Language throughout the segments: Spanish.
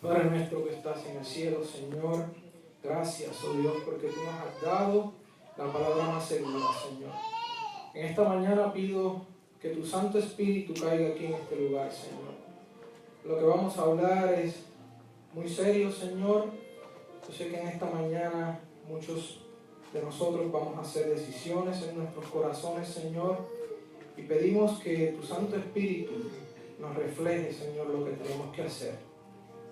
Padre nuestro que estás en el cielo, Señor, gracias, oh Dios, porque tú nos has dado la palabra más segura, Señor. En esta mañana pido que tu Santo Espíritu caiga aquí en este lugar, Señor. Lo que vamos a hablar es muy serio, Señor. Yo sé que en esta mañana muchos de nosotros vamos a hacer decisiones en nuestros corazones, Señor, y pedimos que tu Santo Espíritu nos refleje, Señor, lo que tenemos que hacer.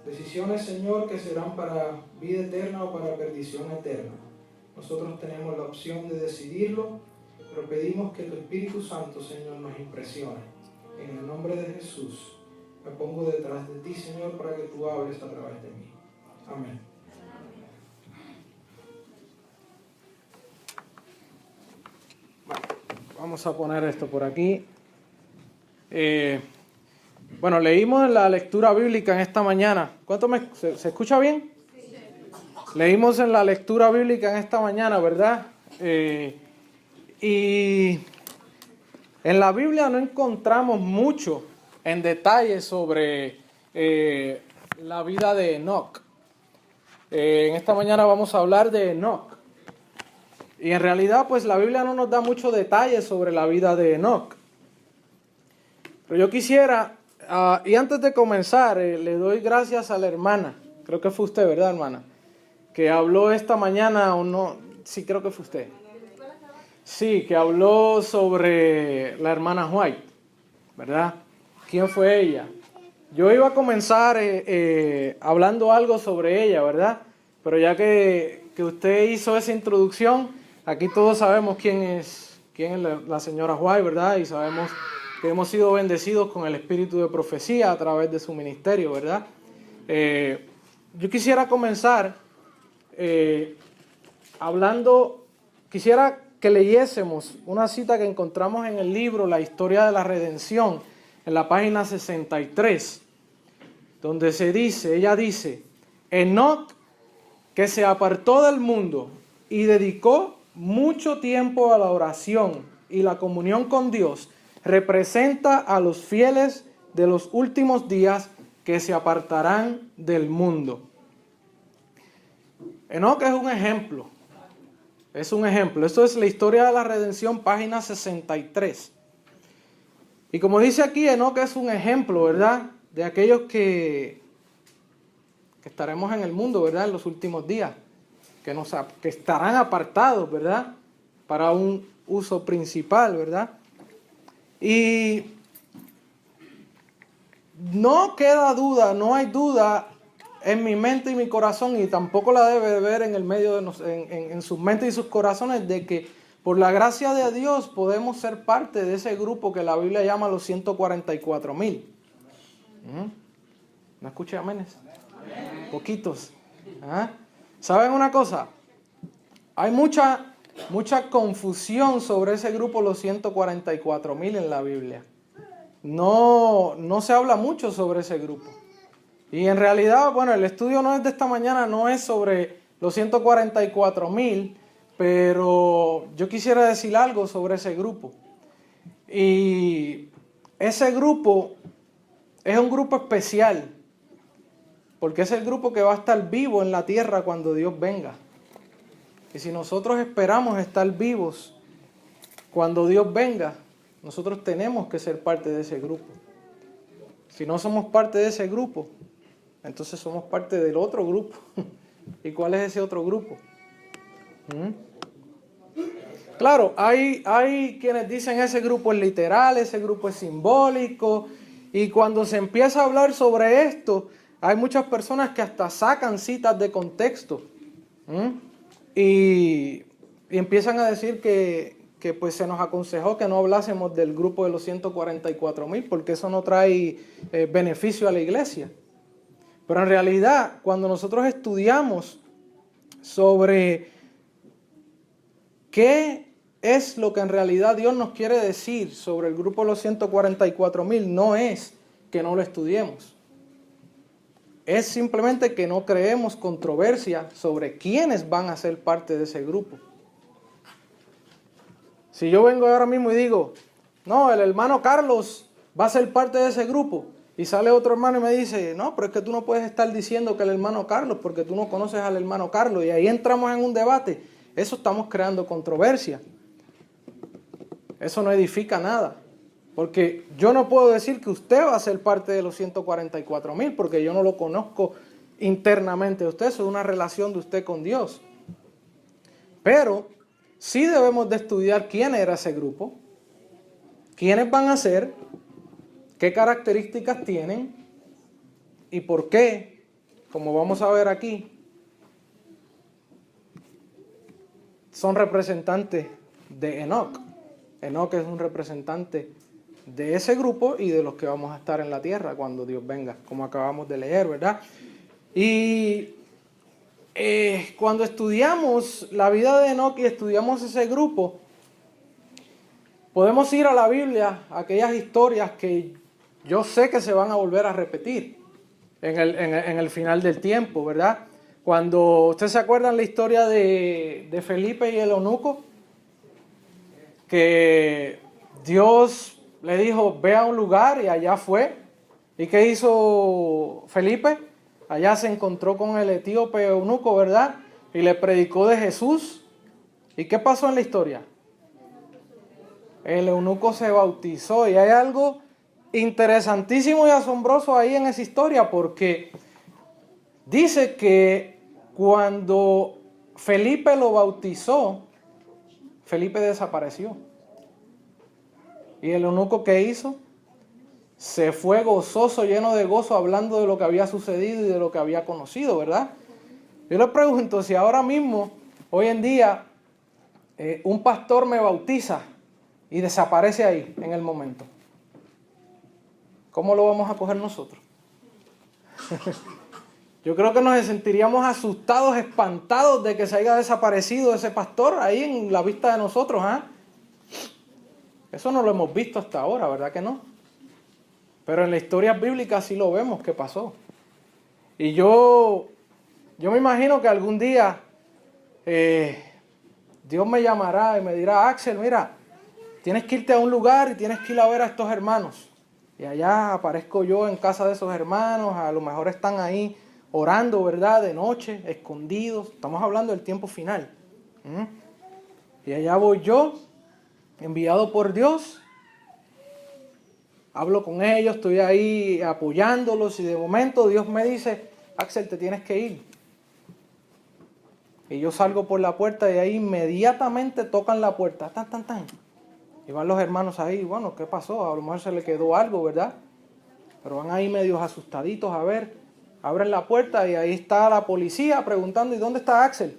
Decisiones, Señor, que serán para vida eterna o para perdición eterna. Nosotros tenemos la opción de decidirlo, pero pedimos que tu Espíritu Santo, Señor, nos impresione. En el nombre de Jesús, me pongo detrás de ti, Señor, para que tú hables a través de mí. Amén. Bueno, vamos a poner esto por aquí. Bueno, leímos en la lectura bíblica en esta mañana. ¿Se escucha bien? Sí. Leímos en la lectura bíblica en esta mañana, ¿verdad? Y en la Biblia no encontramos mucho en detalle sobre la vida de Enoc. En esta mañana vamos a hablar de Enoc. Y en realidad, pues la Biblia no nos da mucho detalle sobre la vida de Enoc. Pero yo quisiera... y antes de comenzar, le doy gracias a la hermana, creo que fue usted, ¿verdad, hermana? Que habló esta mañana, o no, sí, creo que fue usted. Sí, que habló sobre la hermana White, ¿verdad? ¿Quién fue ella? Yo iba a comenzar hablando algo sobre ella, ¿verdad? Pero ya que usted hizo esa introducción, aquí todos sabemos quién es la señora White, ¿verdad? Y sabemos que hemos sido bendecidos con el espíritu de profecía a través de su ministerio, ¿verdad? Yo quisiera comenzar quisiera que leyésemos una cita que encontramos en el libro La Historia de la Redención, en la página 63, donde ella dice, Enoc, que se apartó del mundo y dedicó mucho tiempo a la oración y la comunión con Dios, representa a los fieles de los últimos días que se apartarán del mundo. Enoc es un ejemplo. Esto es la Historia de la Redención, página 63. Y como dice aquí, Enoc es un ejemplo, ¿verdad? De aquellos que estaremos en el mundo, ¿verdad? En los últimos días. Que estarán apartados, ¿verdad? Para un uso principal, ¿verdad? Y no queda duda, no hay duda en mi mente y mi corazón, y tampoco la debe ver en el medio en sus mentes y sus corazones, de que por la gracia de Dios podemos ser parte de ese grupo que la Biblia llama los 144,000. ¿No escuché aménes? Poquitos. ¿Saben una cosa? Hay mucha confusión sobre ese grupo, los 144,000 en la Biblia. No se habla mucho sobre ese grupo. Y en realidad, bueno, el estudio no es de esta mañana, no es sobre los 144,000, pero yo quisiera decir algo sobre ese grupo. Y ese grupo es un grupo especial, porque es el grupo que va a estar vivo en la tierra cuando Dios venga. Y si nosotros esperamos estar vivos cuando Dios venga, nosotros tenemos que ser parte de ese grupo. Si no somos parte de ese grupo, entonces somos parte del otro grupo. ¿Y cuál es ese otro grupo? Claro, hay quienes dicen ese grupo es literal, ese grupo es simbólico. Y cuando se empieza a hablar sobre esto, hay muchas personas que hasta sacan citas de contexto. Y empiezan a decir que pues se nos aconsejó que no hablásemos del grupo de los 144,000 porque eso no trae beneficio a la iglesia. Pero en realidad, cuando nosotros estudiamos sobre qué es lo que en realidad Dios nos quiere decir sobre el grupo de los 144,000, no es que no lo estudiemos. Es simplemente que no creemos controversia sobre quiénes van a ser parte de ese grupo. Si yo vengo ahora mismo y digo, no, el hermano Carlos va a ser parte de ese grupo, Y sale otro hermano y me dice, no, pero es que tú no puedes estar diciendo que el hermano Carlos, porque tú no conoces al hermano Carlos. Y ahí entramos en un debate. Eso estamos creando controversia. Eso no edifica nada. Porque yo no puedo decir que usted va a ser parte de los 144,000, porque yo no lo conozco internamente de usted. Eso es una relación de usted con Dios. Pero sí debemos de estudiar quién era ese grupo, quiénes van a ser, qué características tienen y por qué, como vamos a ver aquí, son representantes de Enoc. Enoc es un representante de ese grupo y de los que vamos a estar en la tierra cuando Dios venga, como acabamos de leer, ¿verdad? Y cuando estudiamos la vida de Enoc y estudiamos ese grupo, podemos ir a la Biblia, a aquellas historias que yo sé que se van a volver a repetir en el final del tiempo, ¿verdad? Cuando ustedes se acuerdan la historia de Felipe y el eunuco, que Dios le dijo, ve a un lugar, y allá fue. ¿Y qué hizo Felipe? Allá se encontró con el etíope eunuco, ¿verdad? Y le predicó de Jesús. ¿Y qué pasó en la historia? El eunuco se bautizó, y hay algo interesantísimo y asombroso ahí en esa historia, porque dice que cuando Felipe lo bautizó, Felipe desapareció. ¿Y el eunuco qué hizo? Se fue gozoso, lleno de gozo, hablando de lo que había sucedido y de lo que había conocido, ¿verdad? Yo le pregunto, si ahora mismo, hoy en día, un pastor me bautiza y desaparece ahí en el momento, ¿cómo lo vamos a coger nosotros? Yo creo que nos sentiríamos asustados, espantados de que se haya desaparecido ese pastor ahí en la vista de nosotros, ¿ah? Eso no lo hemos visto hasta ahora, ¿verdad que no? Pero en la historia bíblica sí lo vemos que pasó. Y yo me imagino que algún día Dios me llamará y me dirá, Axel, mira, tienes que irte a un lugar y tienes que ir a ver a estos hermanos. Y allá aparezco yo en casa de esos hermanos, a lo mejor están ahí orando, ¿verdad? De noche, escondidos. Estamos hablando del tiempo final. Y allá voy yo, enviado por Dios. Hablo con ellos, estoy ahí apoyándolos y de momento Dios me dice, Axel, te tienes que ir. Y yo salgo por la puerta y ahí inmediatamente tocan la puerta, tan, tan, tan. Y van los hermanos ahí, bueno, ¿qué pasó? A lo mejor se le quedó algo, ¿verdad? Pero van ahí medios asustaditos a ver. Abren la puerta y ahí está la policía preguntando, ¿y dónde está Axel?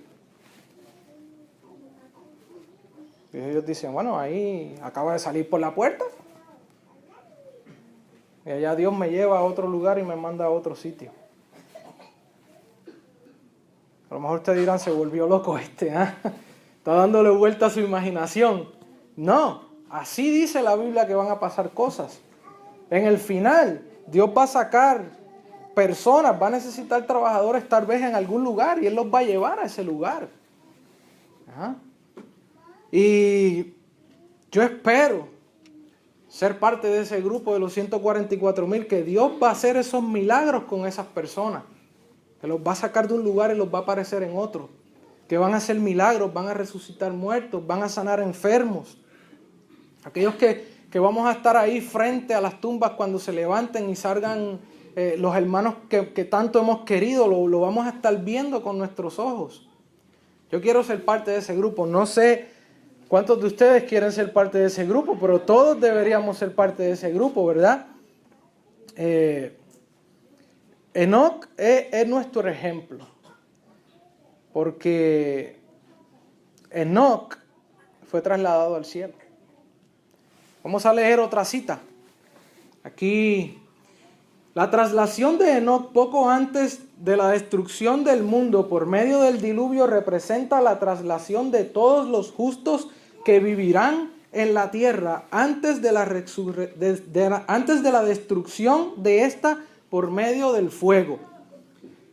Y ellos dicen, bueno, ahí acaba de salir por la puerta. Y allá Dios me lleva a otro lugar y me manda a otro sitio. A lo mejor ustedes dirán, se volvió loco este, ¿eh? Está dándole vuelta a su imaginación. No, así dice la Biblia que van a pasar cosas. En el final, Dios va a sacar personas, va a necesitar trabajadores tal vez en algún lugar y Él los va a llevar a ese lugar. ¿Ah? Y yo espero ser parte de ese grupo de los 144,000, que Dios va a hacer esos milagros con esas personas, que los va a sacar de un lugar y los va a aparecer en otro, que van a hacer milagros, van a resucitar muertos, van a sanar enfermos. Aquellos que vamos a estar ahí frente a las tumbas cuando se levanten y salgan los hermanos que tanto hemos querido, lo vamos a estar viendo con nuestros ojos. Yo quiero ser parte de ese grupo. No sé cuántos de ustedes quieren ser parte de ese grupo, pero todos deberíamos ser parte de ese grupo, ¿verdad? Enoc es nuestro ejemplo, porque Enoc fue trasladado al cielo. Vamos a leer otra cita. Aquí, la traslación de Enoc poco antes de la destrucción del mundo por medio del diluvio representa la traslación de todos los justos que vivirán en la tierra antes de la destrucción de esta por medio del fuego.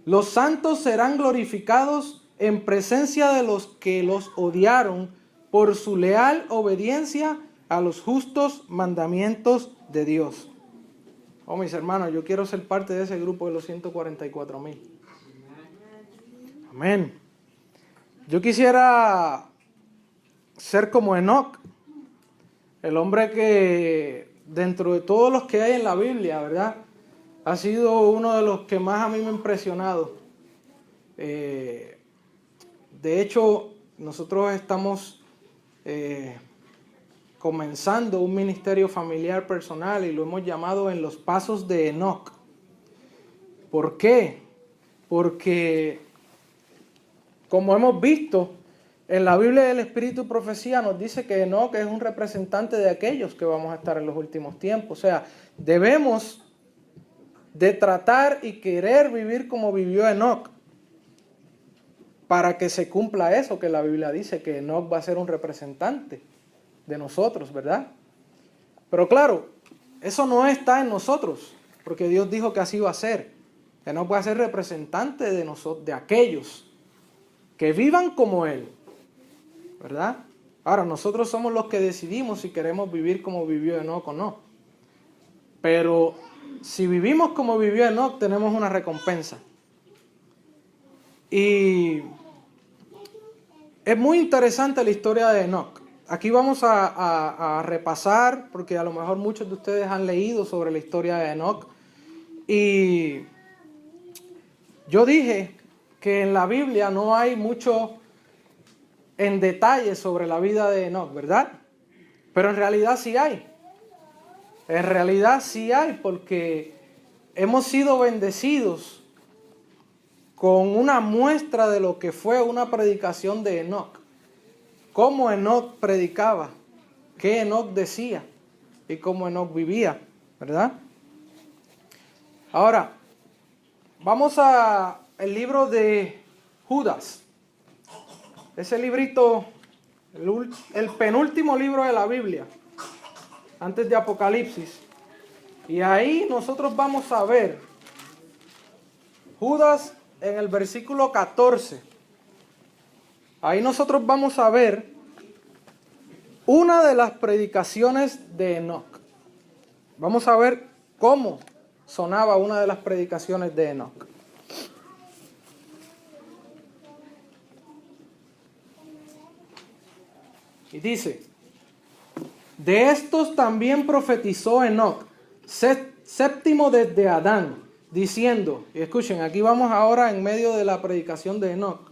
Los santos serán glorificados en presencia de los que los odiaron por su leal obediencia a los justos mandamientos de Dios. Oh, mis hermanos, yo quiero ser parte de ese grupo de los 144,000. Amén. Yo quisiera ser como Enoc, el hombre que dentro de todos los que hay en la Biblia, ¿verdad?, ha sido uno de los que más a mí me ha impresionado. De hecho, nosotros estamos comenzando un ministerio familiar personal y lo hemos llamado En los Pasos de Enoc. ¿Por qué? Porque, como hemos visto, en la Biblia del Espíritu y Profecía nos dice que Enoc es un representante de aquellos que vamos a estar en los últimos tiempos. O sea, debemos de tratar y querer vivir como vivió Enoc, para que se cumpla eso que la Biblia dice, que Enoc va a ser un representante de nosotros, ¿verdad? Pero claro, eso no está en nosotros, porque Dios dijo que así va a ser. Enoc va a ser representante de nosotros, de aquellos que vivan como Él, ¿verdad? Ahora, nosotros somos los que decidimos si queremos vivir como vivió Enoc o no. Pero si vivimos como vivió Enoc, tenemos una recompensa. Y es muy interesante la historia de Enoc. Aquí vamos a repasar, porque a lo mejor muchos de ustedes han leído sobre la historia de Enoc. Y yo dije que en la Biblia no hay mucho en detalle sobre la vida de Enoc, ¿verdad? Pero en realidad sí hay. En realidad sí hay, porque hemos sido bendecidos con una muestra de lo que fue una predicación de Enoc. Cómo Enoc predicaba, qué Enoc decía y cómo Enoc vivía, ¿verdad? Ahora, vamos al libro de Judas. Ese librito, el penúltimo libro de la Biblia, antes de Apocalipsis. Y ahí nosotros vamos a ver Judas en el versículo 14. Ahí nosotros vamos a ver una de las predicaciones de Enoc. Vamos a ver cómo sonaba una de las predicaciones de Enoc. Y dice: de estos también profetizó Enoc, séptimo desde Adán, diciendo, y escuchen, aquí vamos ahora en medio de la predicación de Enoc: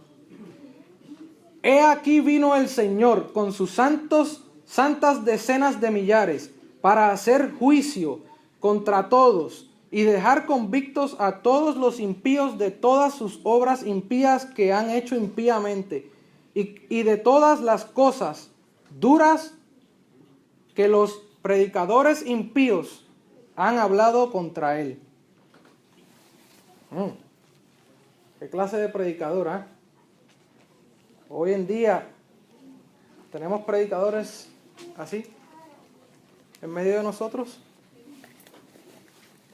he aquí vino el Señor con sus santas decenas de millares, para hacer juicio contra todos y dejar convictos a todos los impíos de todas sus obras impías que han hecho impíamente, y de todas las cosas duras que los predicadores impíos han hablado contra él. ¿Qué clase de predicador, eh? Hoy en día tenemos predicadores así en medio de nosotros.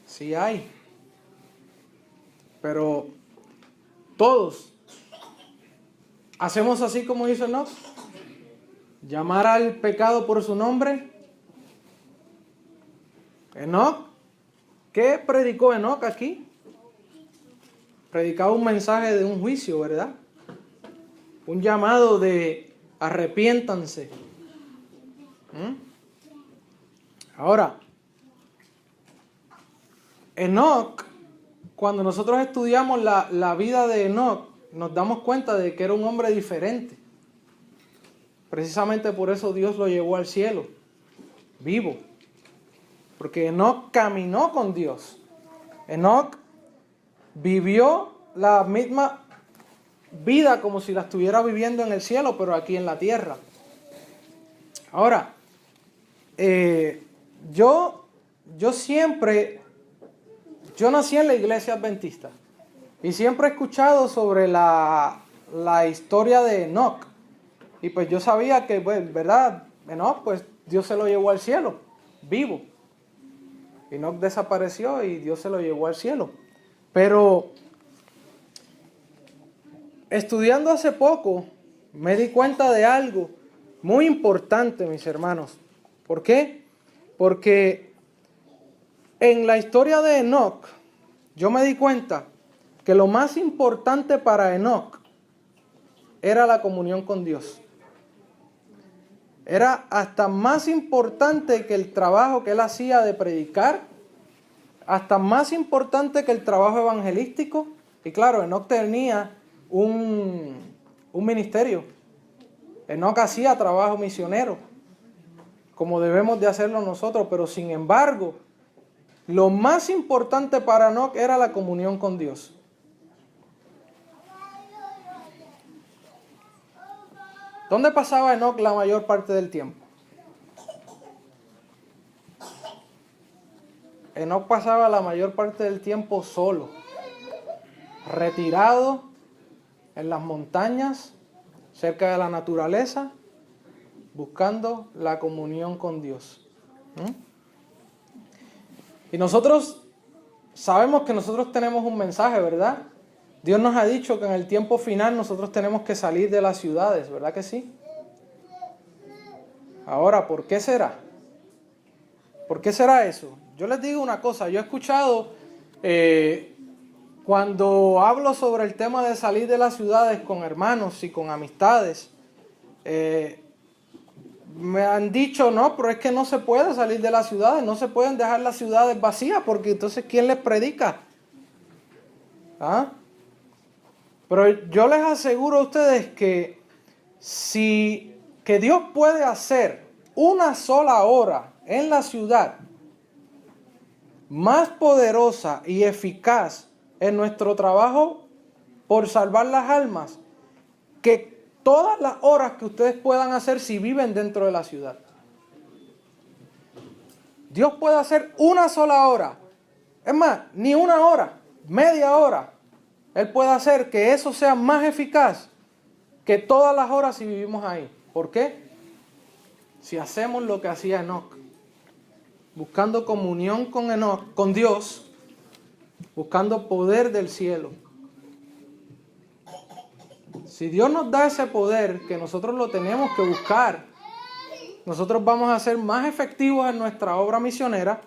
Sí hay. Pero todos hacemos así como hizo Enoc. Llamar al pecado por su nombre. Enoc, ¿qué predicó Enoc aquí? Predicaba un mensaje de un juicio, ¿verdad? Un llamado de arrepiéntanse. Ahora, Enoc, cuando nosotros estudiamos la vida de Enoc, nos damos cuenta de que era un hombre diferente. Precisamente por eso Dios lo llevó al cielo, vivo. Porque Enoc caminó con Dios. Enoc vivió la misma vida como si la estuviera viviendo en el cielo, pero aquí en la tierra. Ahora, yo nací en la iglesia adventista y siempre he escuchado sobre la historia de Enoc. Y pues yo sabía que, pues, ¿verdad? Enoc, pues Dios se lo llevó al cielo, vivo. Enoc desapareció y Dios se lo llevó al cielo. Pero estudiando hace poco, me di cuenta de algo muy importante, mis hermanos. ¿Por qué? Porque En la historia de Enoc, yo me di cuenta que lo más importante para Enoc era la comunión con Dios. Era hasta más importante que el trabajo que él hacía de predicar, hasta más importante que el trabajo evangelístico. Y claro, Enoc tenía un ministerio. Enoc hacía trabajo misionero, como debemos de hacerlo nosotros, pero sin embargo, lo más importante para Enoc era la comunión con Dios. ¿Dónde pasaba Enoc la mayor parte del tiempo? Enoc pasaba la mayor parte del tiempo solo, retirado en las montañas, cerca de la naturaleza, buscando la comunión con Dios. Y nosotros sabemos que nosotros tenemos un mensaje, ¿verdad? Dios nos ha dicho que en el tiempo final nosotros tenemos que salir de las ciudades, ¿verdad que sí? Ahora, ¿por qué será? ¿Por qué será eso? Yo les digo una cosa, yo he escuchado cuando hablo sobre el tema de salir de las ciudades con hermanos y con amistades, me han dicho, no, pero es que no se puede salir de las ciudades, no se pueden dejar las ciudades vacías, porque entonces ¿quién les predica? ¿Ah? Pero yo les aseguro a ustedes que que Dios puede hacer una sola obra en la ciudad más poderosa y eficaz en nuestro trabajo por salvar las almas que todas las horas que ustedes puedan hacer si viven dentro de la ciudad. Dios puede hacer una sola hora, es más, ni una hora, media hora. Él puede hacer que eso sea más eficaz que todas las horas si vivimos ahí. ¿Por qué? Si hacemos lo que hacía Enoc, buscando comunión con Enoc, con Dios, buscando poder del cielo. Si Dios nos da ese poder, que nosotros lo tenemos que buscar, nosotros vamos a ser más efectivos en nuestra obra misionera,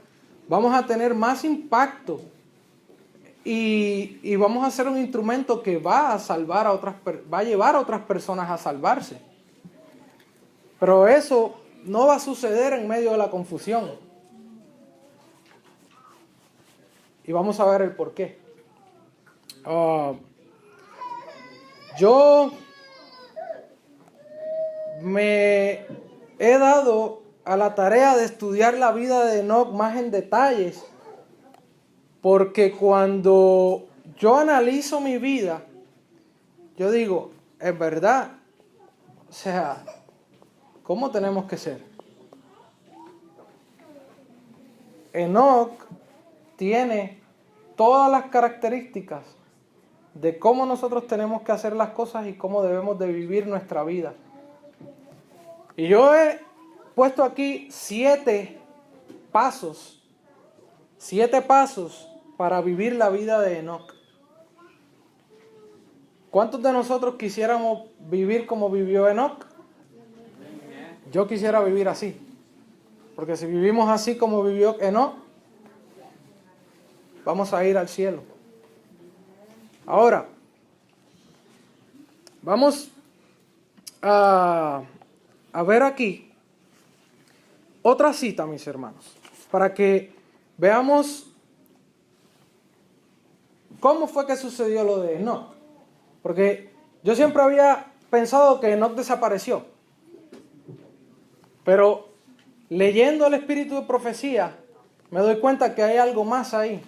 vamos a tener más impacto y vamos a ser un instrumento que va a salvar a va a llevar a otras personas a salvarse. Pero eso no va a suceder en medio de la confusión. Y vamos a ver el por qué. Yo me he dado a la tarea de estudiar la vida de Enoc más en detalles, porque cuando yo analizo mi vida, yo digo, es verdad, o sea, ¿cómo tenemos que ser? Enoc tiene todas las características de cómo nosotros tenemos que hacer las cosas y cómo debemos de vivir nuestra vida. Y yo he puesto aquí 7 pasos para vivir la vida de Enoc. ¿Cuántos de nosotros quisiéramos vivir como vivió Enoc? Yo quisiera vivir así. Porque si vivimos así como vivió Enoc, vamos a ir al cielo. Ahora, vamos a ver aquí otra cita, mis hermanos, para que veamos cómo fue que sucedió lo de Enoc. Porque yo siempre había pensado que Enoc desapareció. Pero leyendo el espíritu de profecía, me doy cuenta que hay algo más ahí.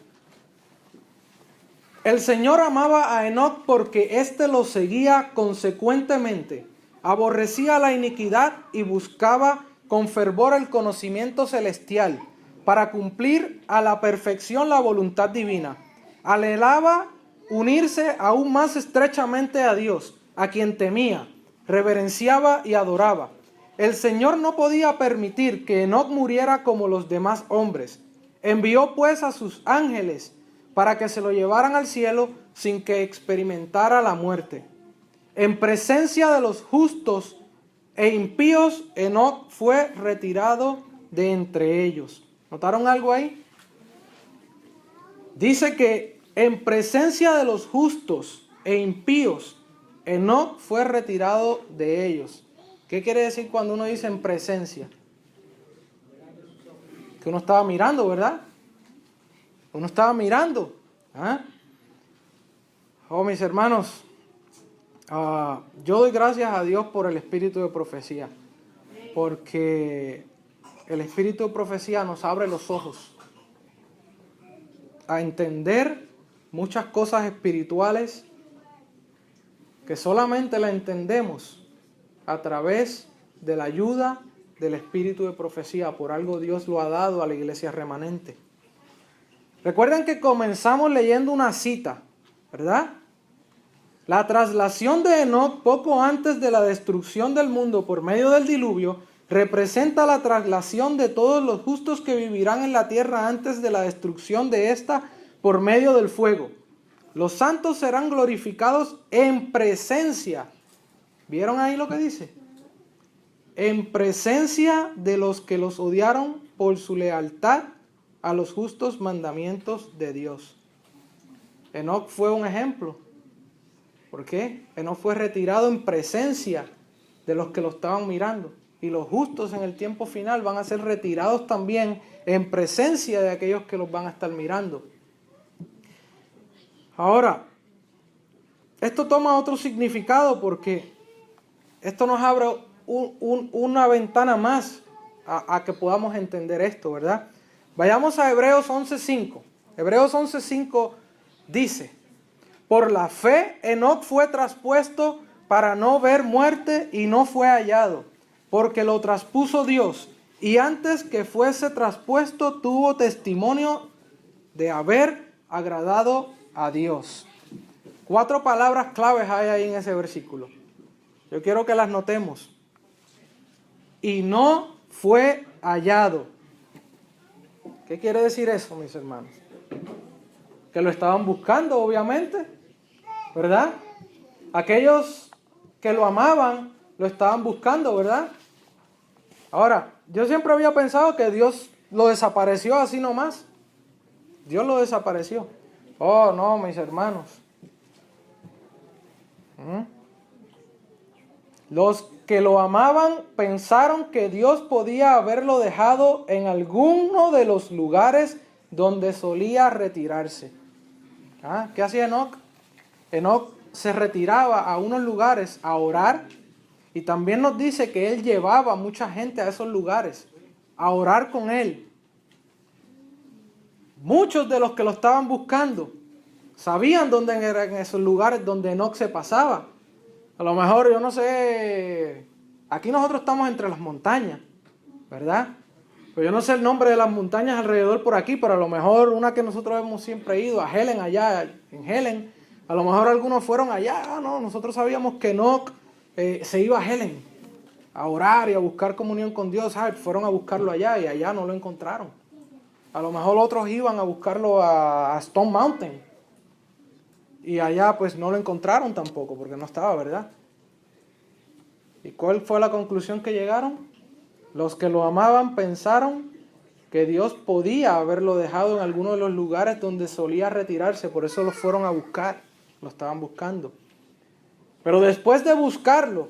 El Señor amaba a Enoc porque éste lo seguía consecuentemente, aborrecía la iniquidad y buscaba con fervor el conocimiento celestial, para cumplir a la perfección la voluntad divina. Anhelaba unirse aún más estrechamente a Dios, a quien temía, reverenciaba y adoraba. El Señor no podía permitir que Enoc muriera como los demás hombres. Envió pues a sus ángeles para que se lo llevaran al cielo sin que experimentara la muerte. En presencia de los justos e impíos, Enoc fue retirado de entre ellos. ¿Notaron algo ahí? Dice que en presencia de los justos e impíos, Enoc fue retirado de ellos. ¿Qué quiere decir cuando uno dice en presencia? Que uno estaba mirando, ¿verdad? Uno estaba mirando. Oh, mis hermanos, yo doy gracias a Dios por el espíritu de profecía, porque el espíritu de profecía nos abre los ojos a entender muchas cosas espirituales que solamente la entendemos a través de la ayuda del espíritu de profecía. Por algo Dios lo ha dado a la iglesia remanente. Recuerden que comenzamos leyendo una cita, ¿verdad? La traslación de Enoc poco antes de la destrucción del mundo por medio del diluvio representa la traslación de todos los justos que vivirán en la tierra antes de la destrucción de esta por medio del fuego. Los santos serán glorificados en presencia. ¿Vieron ahí lo que dice? En presencia de los que los odiaron por su lealtad a los justos mandamientos de Dios. Enoc fue un ejemplo. ¿Por qué? Enoc fue retirado en presencia de los que lo estaban mirando. Y los justos en el tiempo final van a ser retirados también en presencia de aquellos que los van a estar mirando. Ahora, esto toma otro significado porque esto nos abre una ventana más a que podamos entender esto, ¿verdad? Vayamos a Hebreos 11:5. Hebreos 11:5 dice: por la fe Enoc fue traspuesto para no ver muerte y no fue hallado, porque lo traspuso Dios, y antes que fuese traspuesto tuvo testimonio de haber agradado a Dios. 4 palabras claves hay ahí en ese versículo. Yo quiero que las notemos. Y no fue hallado. ¿Qué quiere decir eso, mis hermanos? Que lo estaban buscando, obviamente, ¿verdad? Aquellos que lo amaban, lo estaban buscando, ¿verdad? Ahora, yo siempre había pensado que Dios lo desapareció así nomás. Dios lo desapareció. Oh, no, mis hermanos. Los que lo amaban pensaron que Dios podía haberlo dejado en alguno de los lugares donde solía retirarse. ¿Qué hacía Enoc? Enoc se retiraba a unos lugares a orar, y también nos dice que él llevaba a mucha gente a esos lugares a orar con él. Muchos de los que lo estaban buscando sabían dónde eran esos lugares donde Enoc se pasaba. A lo mejor, yo no sé, aquí nosotros estamos entre las montañas, ¿verdad? Pero yo no sé el nombre de las montañas alrededor por aquí, pero a lo mejor una que nosotros hemos siempre ido, a Helen, allá en Helen, a lo mejor algunos fueron allá. No, nosotros sabíamos que Enoc se iba a Helen a orar y a buscar comunión con Dios. Fueron a buscarlo allá y allá no lo encontraron. A lo mejor otros iban a buscarlo a Stone Mountain y allá pues no lo encontraron tampoco porque no estaba, ¿verdad? ¿Y cuál fue la conclusión que llegaron? Los que lo amaban pensaron que Dios podía haberlo dejado en alguno de los lugares donde solía retirarse, por eso lo fueron a buscar, lo estaban buscando. Pero después de buscarlo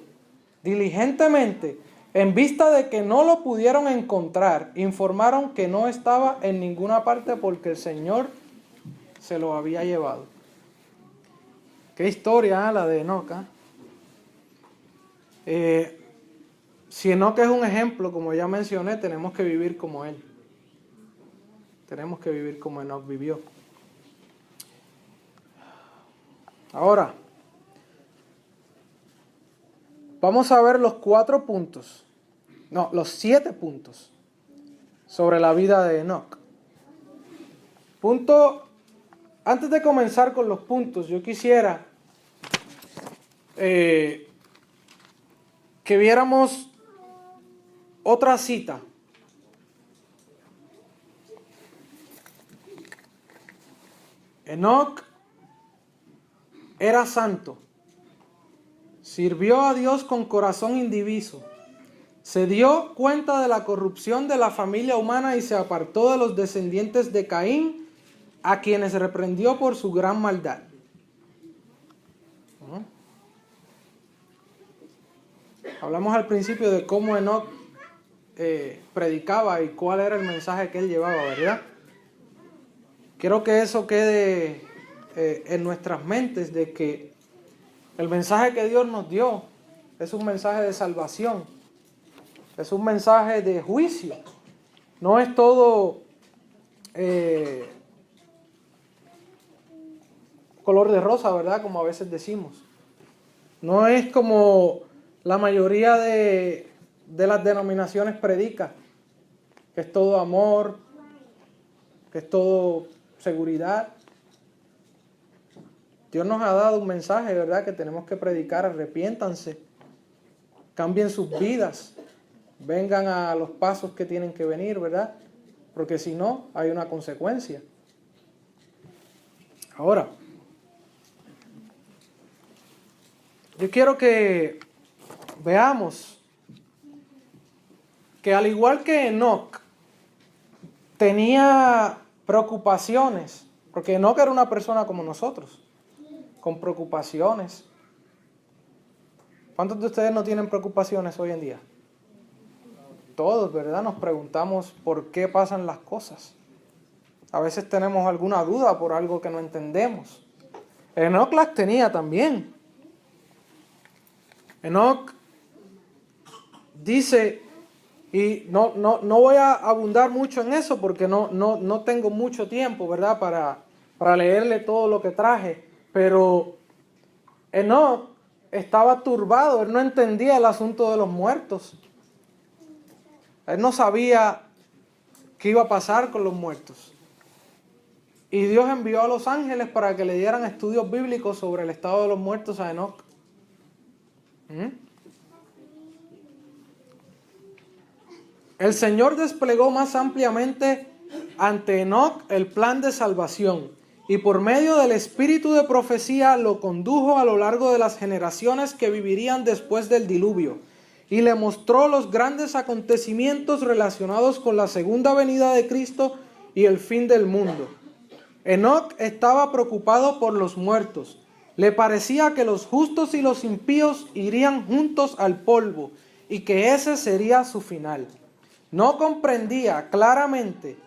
diligentemente, en vista de que no lo pudieron encontrar, informaron que no estaba en ninguna parte porque el Señor se lo había llevado. Qué historia, la de Enoc. Si Enoc es un ejemplo, como ya mencioné, tenemos que vivir como él. Tenemos que vivir como Enoc vivió. Ahora, vamos a ver los 7 puntos sobre la vida de Enoc. Antes de comenzar con los puntos, yo quisiera que viéramos otra cita. Enoc era santo, sirvió a Dios con corazón indiviso, se dio cuenta de la corrupción de la familia humana y se apartó de los descendientes de Caín a quienes reprendió por su gran maldad. Hablamos al principio de cómo Enoc predicaba y cuál era el mensaje que él llevaba, ¿verdad? Quiero que eso quede en nuestras mentes, de que el mensaje que Dios nos dio es un mensaje de salvación, es un mensaje de juicio. No es todo color de rosa, ¿verdad? Como a veces decimos. No es como la mayoría de las denominaciones predica, que es todo amor, que es todo seguridad. Dios nos ha dado un mensaje, ¿verdad?, que tenemos que predicar: arrepiéntanse, cambien sus vidas, vengan a los pasos que tienen que venir, ¿verdad? Porque si no, hay una consecuencia. Ahora, yo quiero que veamos que al igual que Enoc tenía preocupaciones, porque Enoc era una persona como nosotros, con preocupaciones. ¿Cuántos de ustedes no tienen preocupaciones hoy en día? Todos, ¿verdad? Nos preguntamos por qué pasan las cosas. A veces tenemos alguna duda por algo que no entendemos. Enoc las tenía también. Enoc dice, y no voy a abundar mucho en eso porque no tengo mucho tiempo, ¿verdad?, para leerle todo lo que traje, pero Enoc estaba turbado, él no entendía el asunto de los muertos. Él no sabía qué iba a pasar con los muertos. Y Dios envió a los ángeles para que le dieran estudios bíblicos sobre el estado de los muertos a Enoc. El Señor desplegó más ampliamente ante Enoc el plan de salvación, y por medio del espíritu de profecía lo condujo a lo largo de las generaciones que vivirían después del diluvio, y le mostró los grandes acontecimientos relacionados con la segunda venida de Cristo y el fin del mundo. Enoc estaba preocupado por los muertos. Le parecía que los justos y los impíos irían juntos al polvo y que ese sería su final. No comprendía claramente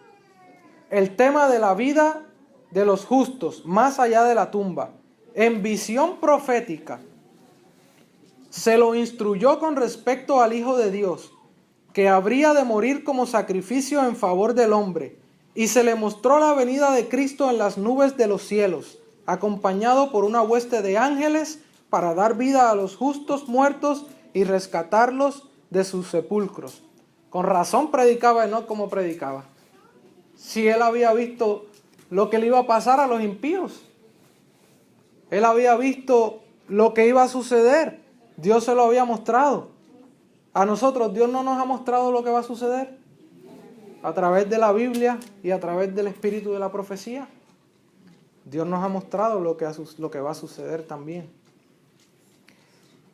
el tema de la vida de los justos más allá de la tumba. En visión profética se lo instruyó con respecto al Hijo de Dios, que habría de morir como sacrificio en favor del hombre, y se le mostró la venida de Cristo en las nubes de los cielos, acompañado por una hueste de ángeles para dar vida a los justos muertos y rescatarlos de sus sepulcros. Con razón predicaba Enoc como predicaba, si él había visto lo que le iba a pasar a los impíos. Él había visto lo que iba a suceder. Dios se lo había mostrado. A nosotros Dios no nos ha mostrado lo que va a suceder a través de la Biblia y a través del espíritu de la profecía. Dios nos ha mostrado lo que va a suceder también.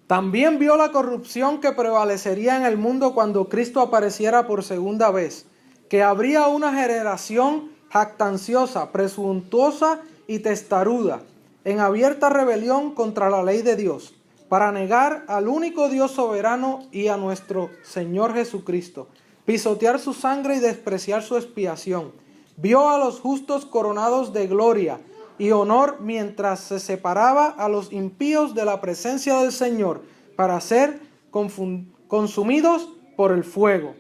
También vio la corrupción que prevalecería en el mundo cuando Cristo apareciera por segunda vez, que habría una generación jactanciosa, presuntuosa y testaruda, en abierta rebelión contra la ley de Dios, para negar al único Dios soberano y a nuestro Señor Jesucristo, pisotear su sangre y despreciar su expiación. Vio a los justos coronados de gloria y honor mientras se separaba a los impíos de la presencia del Señor para ser consumidos por el fuego.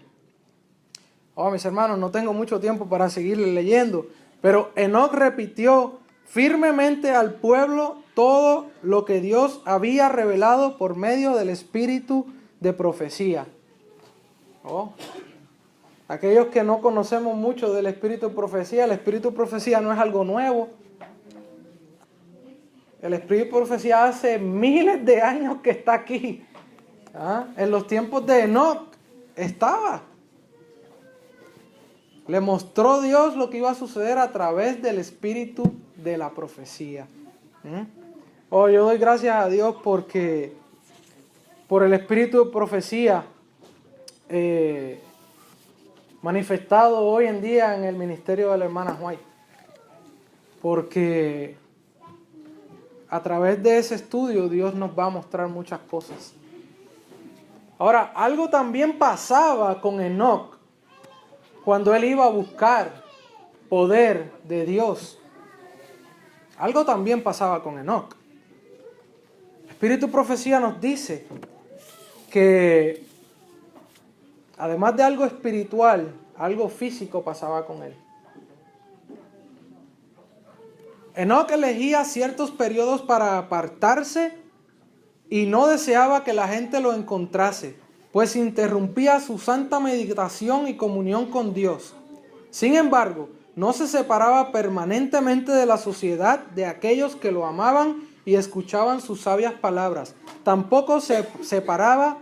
Oh, mis hermanos, no tengo mucho tiempo para seguir leyendo, pero Enoc repitió firmemente al pueblo todo lo que Dios había revelado por medio del espíritu de profecía. Oh, aquellos que no conocemos mucho del espíritu de profecía, el espíritu de profecía no es algo nuevo. El espíritu de profecía hace miles de años que está aquí. En los tiempos de Enoc estaba. Le mostró Dios lo que iba a suceder a través del espíritu de la profecía. Oh, yo doy gracias a Dios porque por el espíritu de profecía manifestado hoy en día en el ministerio de la hermana White. porque a través de ese estudio Dios nos va a mostrar muchas cosas. Ahora, algo también pasaba con Enoc cuando él iba a buscar poder de Dios. Algo también pasaba con Enoc. Espíritu Profecía nos dice que además de algo espiritual, algo físico pasaba con él. Enoc elegía ciertos periodos para apartarse y no deseaba que la gente lo encontrase, pues interrumpía su santa meditación y comunión con Dios. Sin embargo, no se separaba permanentemente de la sociedad de aquellos que lo amaban y escuchaban sus sabias palabras. Tampoco se separaba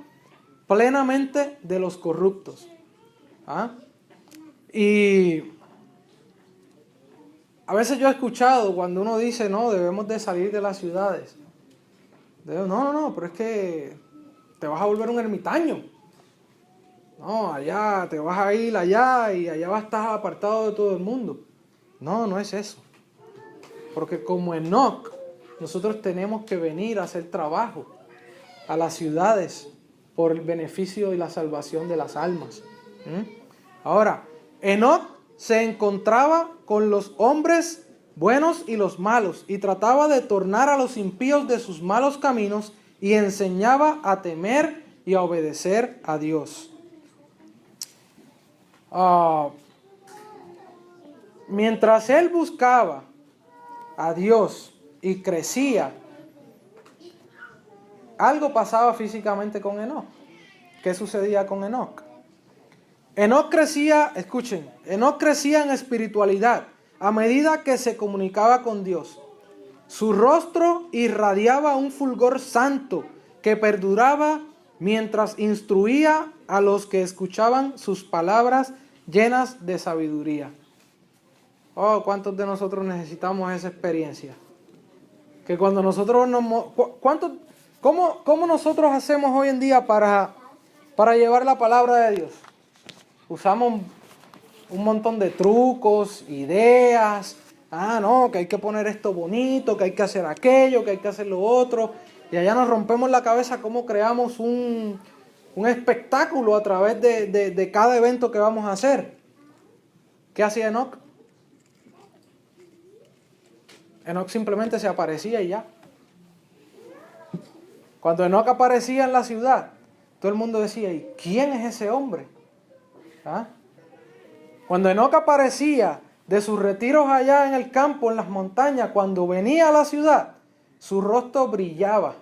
plenamente de los corruptos. Y a veces yo he escuchado cuando uno dice, no, debemos de salir de las ciudades. No, pero es que te vas a volver un ermitaño. No, allá te vas a ir allá y allá vas a estar apartado de todo el mundo. No es eso. Porque como Enoc, nosotros tenemos que venir a hacer trabajo a las ciudades por el beneficio y la salvación de las almas. Ahora, Enoc se encontraba con los hombres buenos y los malos y trataba de tornar a los impíos de sus malos caminos y enseñaba a temer y a obedecer a Dios. Mientras él buscaba a Dios y crecía, algo pasaba físicamente con Enoc. ¿Qué sucedía con Enoc? Enoc crecía, escuchen, Enoc crecía en espiritualidad a medida que se comunicaba con Dios. Su rostro irradiaba un fulgor santo que perduraba mientras instruía a los que escuchaban sus palabras llenas de sabiduría. Oh, ¿cuántos de nosotros necesitamos esa experiencia? Que cuando nosotros ¿cómo nosotros hacemos hoy en día para llevar la palabra de Dios? Usamos un montón de trucos, ideas. No, que hay que poner esto bonito, que hay que hacer aquello, que hay que hacer lo otro. Y allá nos rompemos la cabeza cómo creamos un espectáculo a través de cada evento que vamos a hacer. ¿Qué hacía Enoc? Enoc simplemente se aparecía y ya. Cuando Enoc aparecía en la ciudad, todo el mundo decía, ¿y quién es ese hombre? Cuando Enoc aparecía de sus retiros allá en el campo, en las montañas, cuando venía a la ciudad, su rostro brillaba.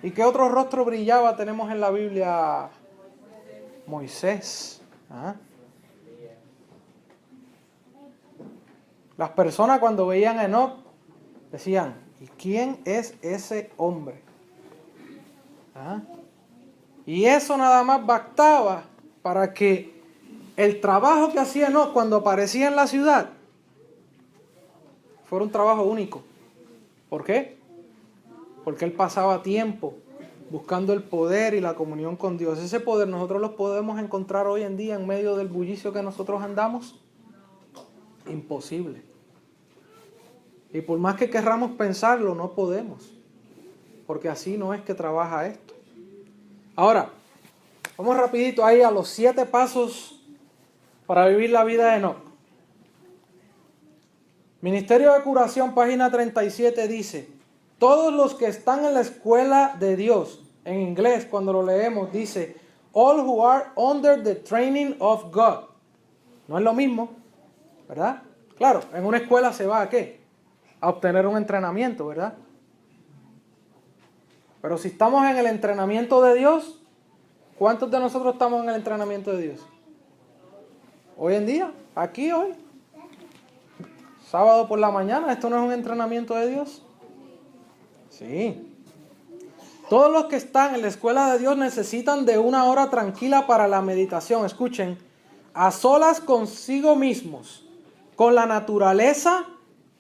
¿Y qué otro rostro brillaba tenemos en la Biblia? Moisés. Las personas cuando veían a Enoc decían, ¿y quién es ese hombre? Y eso nada más bastaba para que el trabajo que hacía Enoc cuando aparecía en la ciudad fuera un trabajo único. ¿Por qué? Porque él pasaba tiempo buscando el poder y la comunión con Dios. Ese poder nosotros lo podemos encontrar hoy en día en medio del bullicio que nosotros andamos. Imposible. Y por más que querramos pensarlo, no podemos. Porque así no es que trabaja esto. Ahora, vamos rapidito ahí a los 7 pasos para vivir la vida de Enoc. Ministerio de Curación, página 37 dice, todos los que están en la escuela de Dios, en inglés cuando lo leemos dice, all who are under the training of God. No es lo mismo, ¿verdad? Claro, en una escuela se va ¿a qué? A obtener un entrenamiento, ¿verdad? Pero si estamos en el entrenamiento de Dios, ¿cuántos de nosotros estamos en el entrenamiento de Dios? Hoy en día, aquí hoy, sábado por la mañana, ¿esto no es un entrenamiento de Dios? Sí. Todos los que están en la escuela de Dios necesitan de una hora tranquila para la meditación. Escuchen, a solas consigo mismos, con la naturaleza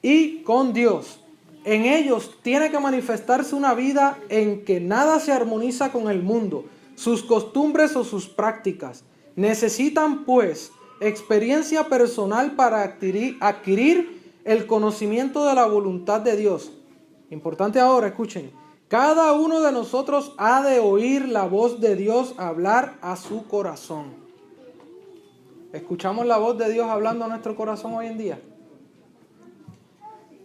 y con Dios. En ellos tiene que manifestarse una vida en que nada se armoniza con el mundo, sus costumbres o sus prácticas. Necesitan, pues, experiencia personal para adquirir el conocimiento de la voluntad de Dios. Importante ahora, escuchen. Cada uno de nosotros ha de oír la voz de Dios hablar a su corazón. ¿Escuchamos la voz de Dios hablando a nuestro corazón hoy en día?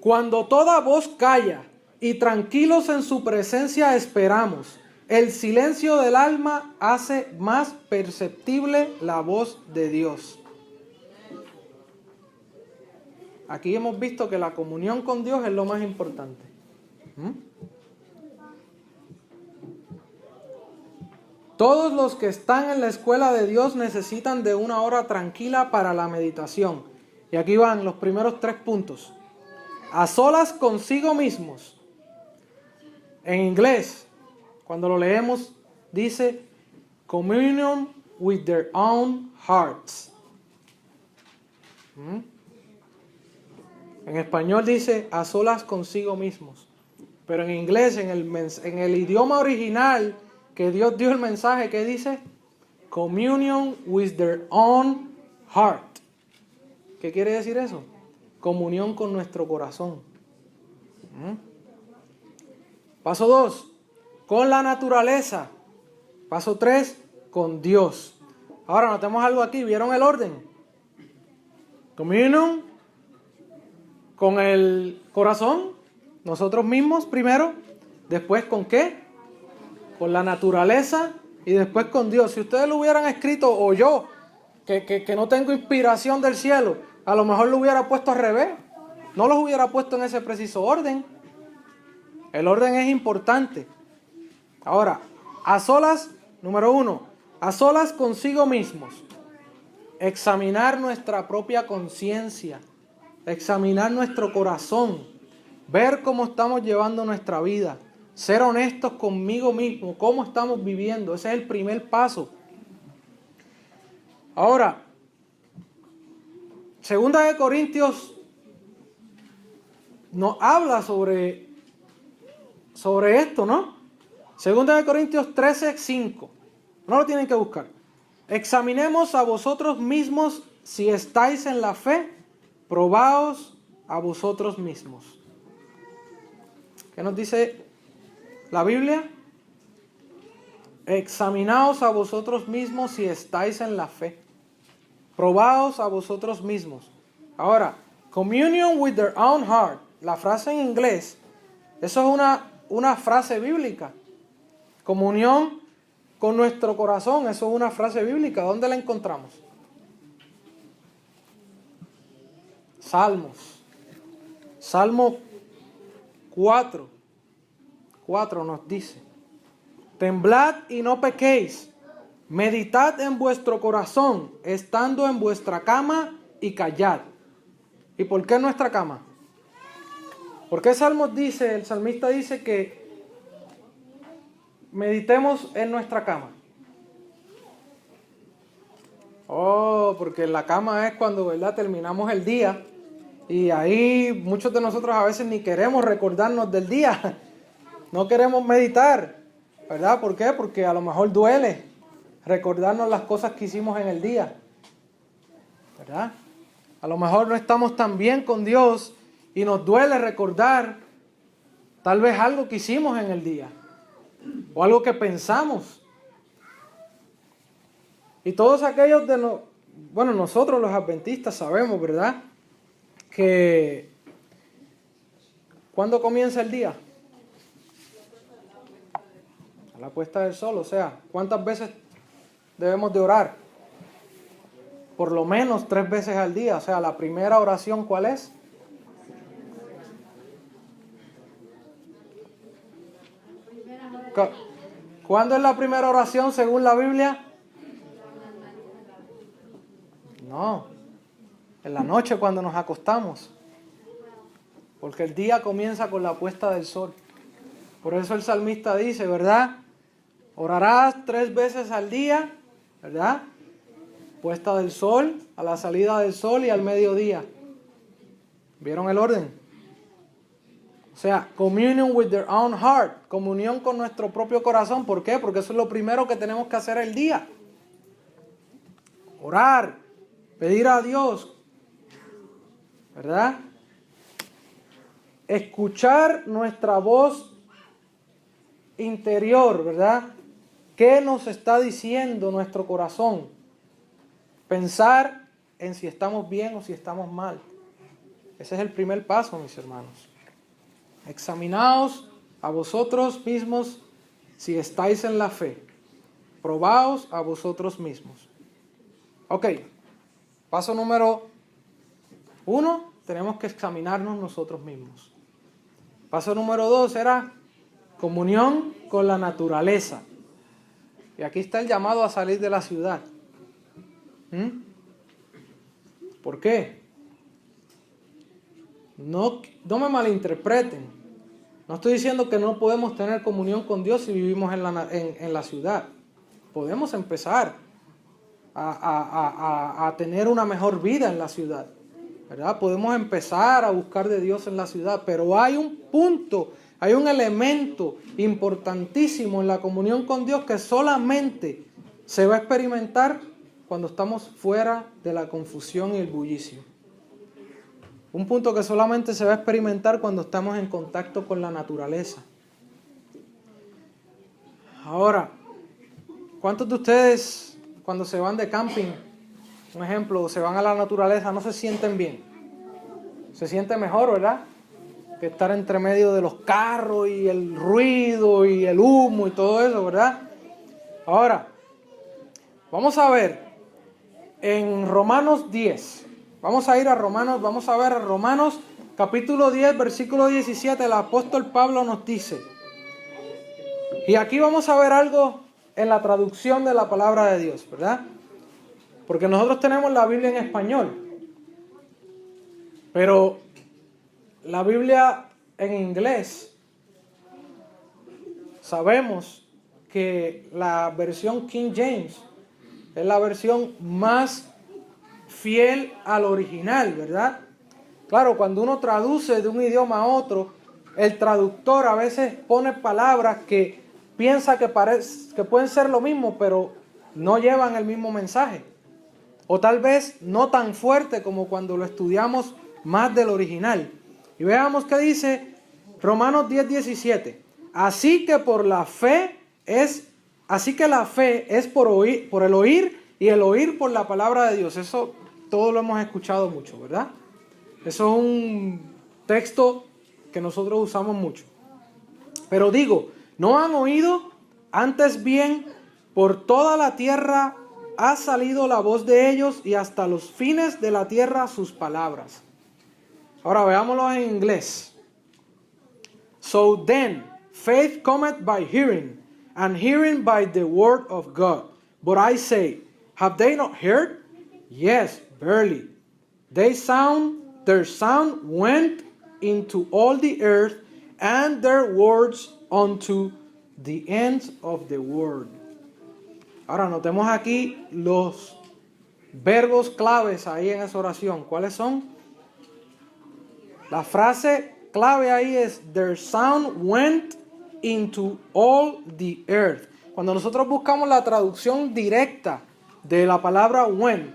Cuando toda voz calla y tranquilos en su presencia esperamos, el silencio del alma hace más perceptible la voz de Dios. Aquí hemos visto que la comunión con Dios es lo más importante. Todos los que están en la escuela de Dios necesitan de una hora tranquila para la meditación. Y aquí van los primeros 3 puntos. A solas consigo mismos. En inglés, cuando lo leemos, dice communion with their own hearts. En español dice a solas consigo mismos. Pero en inglés, en el idioma original que Dios dio el mensaje, ¿qué dice? Communion with their own heart. ¿Qué quiere decir eso? Comunión con nuestro corazón. Paso 2, con la naturaleza. Paso 3, con Dios. Ahora notemos algo aquí, ¿vieron el orden? Communion con el corazón, nosotros mismos primero, después con ¿qué? Con la naturaleza y después con Dios. Si ustedes lo hubieran escrito, o yo, que no tengo inspiración del cielo, a lo mejor lo hubiera puesto al revés. No los hubiera puesto en ese preciso orden. El orden es importante. Ahora, a solas, número 1, a solas consigo mismos. Examinar nuestra propia conciencia. Examinar nuestro corazón. Ver cómo estamos llevando nuestra vida. Ser honestos conmigo mismo. Cómo estamos viviendo. Ese es el primer paso. Ahora, 2 de Corintios nos habla sobre esto, ¿no? 2 de Corintios 13:5. No lo tienen que buscar. Examinemos a vosotros mismos si estáis en la fe. Probaos a vosotros mismos. ¿Qué nos dice la Biblia? Examinaos a vosotros mismos si estáis en la fe. Probaos a vosotros mismos. Ahora, communion with their own heart. La frase en inglés, eso es una frase bíblica. Comunión con nuestro corazón, eso es una frase bíblica. ¿Dónde la encontramos? Salmos. Salmo 4 nos dice: temblad y no pequéis, meditad en vuestro corazón, estando en vuestra cama y callad. ¿Y por qué en nuestra cama? ¿Por qué el salmista dice que meditemos en nuestra cama? Porque en la cama es cuando, ¿verdad?, terminamos el día. Y ahí muchos de nosotros a veces ni queremos recordarnos del día. No queremos meditar, ¿verdad? ¿Por qué? Porque a lo mejor duele recordarnos las cosas que hicimos en el día, ¿verdad? A lo mejor no estamos tan bien con Dios y nos duele recordar tal vez algo que hicimos en el día o algo que pensamos. Y todos aquellos nosotros los adventistas sabemos, ¿verdad?, que ¿cuándo comienza el día? A la puesta del sol. O sea, ¿cuántas veces debemos de orar? Por lo menos 3 veces al día. O sea, la primera oración, ¿cuál es? ¿Cuándo es la primera oración según la Biblia? No, en la noche cuando nos acostamos. Porque el día comienza con la puesta del sol. Por eso el salmista dice, ¿verdad? Orarás 3 veces al día, ¿verdad? Puesta del sol, a la salida del sol y al mediodía. ¿Vieron el orden? O sea, communion with their own heart. Comunión con nuestro propio corazón. ¿Por qué? Porque eso es lo primero que tenemos que hacer el día. Orar, pedir a Dios, ¿verdad?, escuchar nuestra voz interior, ¿verdad? ¿Qué nos está diciendo nuestro corazón? Pensar en si estamos bien o si estamos mal. Ese es el primer paso, mis hermanos. Examinaos a vosotros mismos si estáis en la fe. Probaos a vosotros mismos. Ok, paso número 1, tenemos que examinarnos nosotros mismos. Paso número 2 era comunión con la naturaleza. Y aquí está el llamado a salir de la ciudad. ¿Por qué? No me malinterpreten. No estoy diciendo que no podemos tener comunión con Dios si vivimos en la ciudad. Podemos empezar a tener una mejor vida en la ciudad, ¿verdad? Podemos empezar a buscar de Dios en la ciudad, pero hay un punto, hay un elemento importantísimo en la comunión con Dios que solamente se va a experimentar cuando estamos fuera de la confusión y el bullicio. Un punto que solamente se va a experimentar cuando estamos en contacto con la naturaleza. Ahora, ¿cuántos de ustedes cuando se van de camping, un ejemplo, se van a la naturaleza, no se sienten bien? Se siente mejor, ¿verdad? Que estar entre medio de los carros y el ruido y el humo y todo eso, ¿verdad? Ahora, vamos a ver en Romanos 10. Vamos a ver a Romanos capítulo 10, versículo 17. El apóstol Pablo nos dice, y aquí vamos a ver algo en la traducción de la palabra de Dios, ¿verdad? Porque nosotros tenemos la Biblia en español, pero la Biblia en inglés, sabemos que la versión King James es la versión más fiel al original, ¿verdad? Claro, cuando uno traduce de un idioma a otro, el traductor a veces pone palabras que piensa que pueden ser lo mismo, pero no llevan el mismo mensaje. O tal vez no tan fuerte como cuando lo estudiamos más del original. Y veamos qué dice Romanos 10:17. Así que la fe es por el oír, y el oír por la palabra de Dios. Eso todo lo hemos escuchado mucho, ¿verdad? Eso es un texto que nosotros usamos mucho. Pero digo, ¿no han oído? Antes bien, por toda la tierra ha salido la voz de ellos, y hasta los fines de la tierra sus palabras. Ahora veámoslo en inglés. So then, faith cometh by hearing, and hearing by the word of God. But I say, have they not heard? Yes, verily. Their sound went into all the earth, and their words unto the ends of the world. Ahora notemos aquí los verbos claves ahí en esa oración. ¿Cuáles son? La frase clave ahí es their sound went into all the earth. Cuando nosotros buscamos la traducción directa de la palabra went,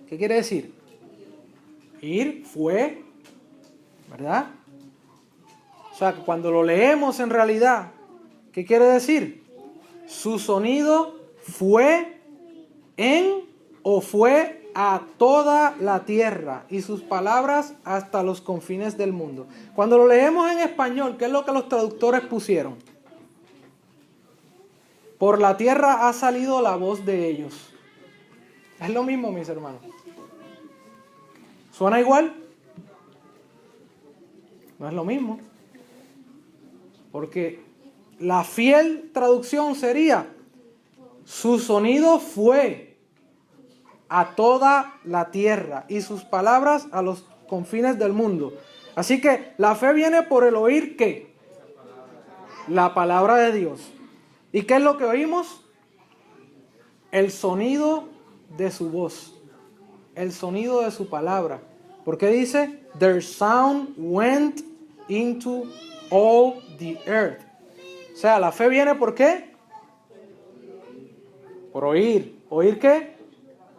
¿qué quiere decir? Ir, fue, ¿verdad? O sea, cuando lo leemos en realidad, ¿qué quiere decir? Su sonido fue fue a toda la tierra, y sus palabras hasta los confines del mundo. Cuando lo leemos en español, ¿qué es lo que los traductores pusieron? Por la tierra ha salido la voz de ellos. Es lo mismo, mis hermanos. ¿Suena igual? No es lo mismo. Porque la fiel traducción sería, su sonido fue a toda la tierra, y sus palabras a los confines del mundo. Así que la fe viene por el oír, ¿qué? La palabra de Dios. ¿Y qué es lo que oímos? El sonido de su voz, el sonido de su palabra. Porque dice, their sound went into all the earth. O sea, la fe viene ¿por qué? Por oír. ¿Oír qué?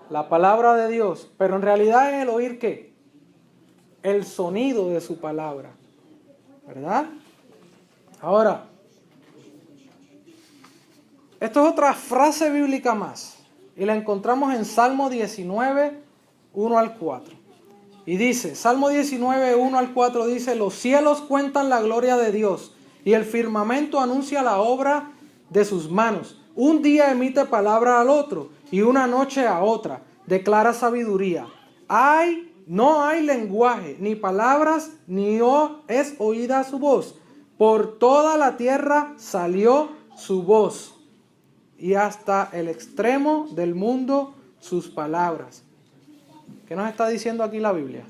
La palabra de Dios. Pero en realidad es el oír ¿qué? el sonido de su palabra, ¿verdad? Ahora, esto es otra frase bíblica más, y la encontramos en Salmo 19, 1 al 4. Y dice, Salmo 19, 1 al 4 dice, los cielos cuentan la gloria de Dios, y el firmamento anuncia la obra de sus manos. Un día emite palabra al otro, y una noche a otra, declara sabiduría. No hay lenguaje, ni palabras, ni es oída su voz. Por toda la tierra salió su voz, y hasta el extremo del mundo sus palabras. ¿Qué nos está diciendo aquí la Biblia?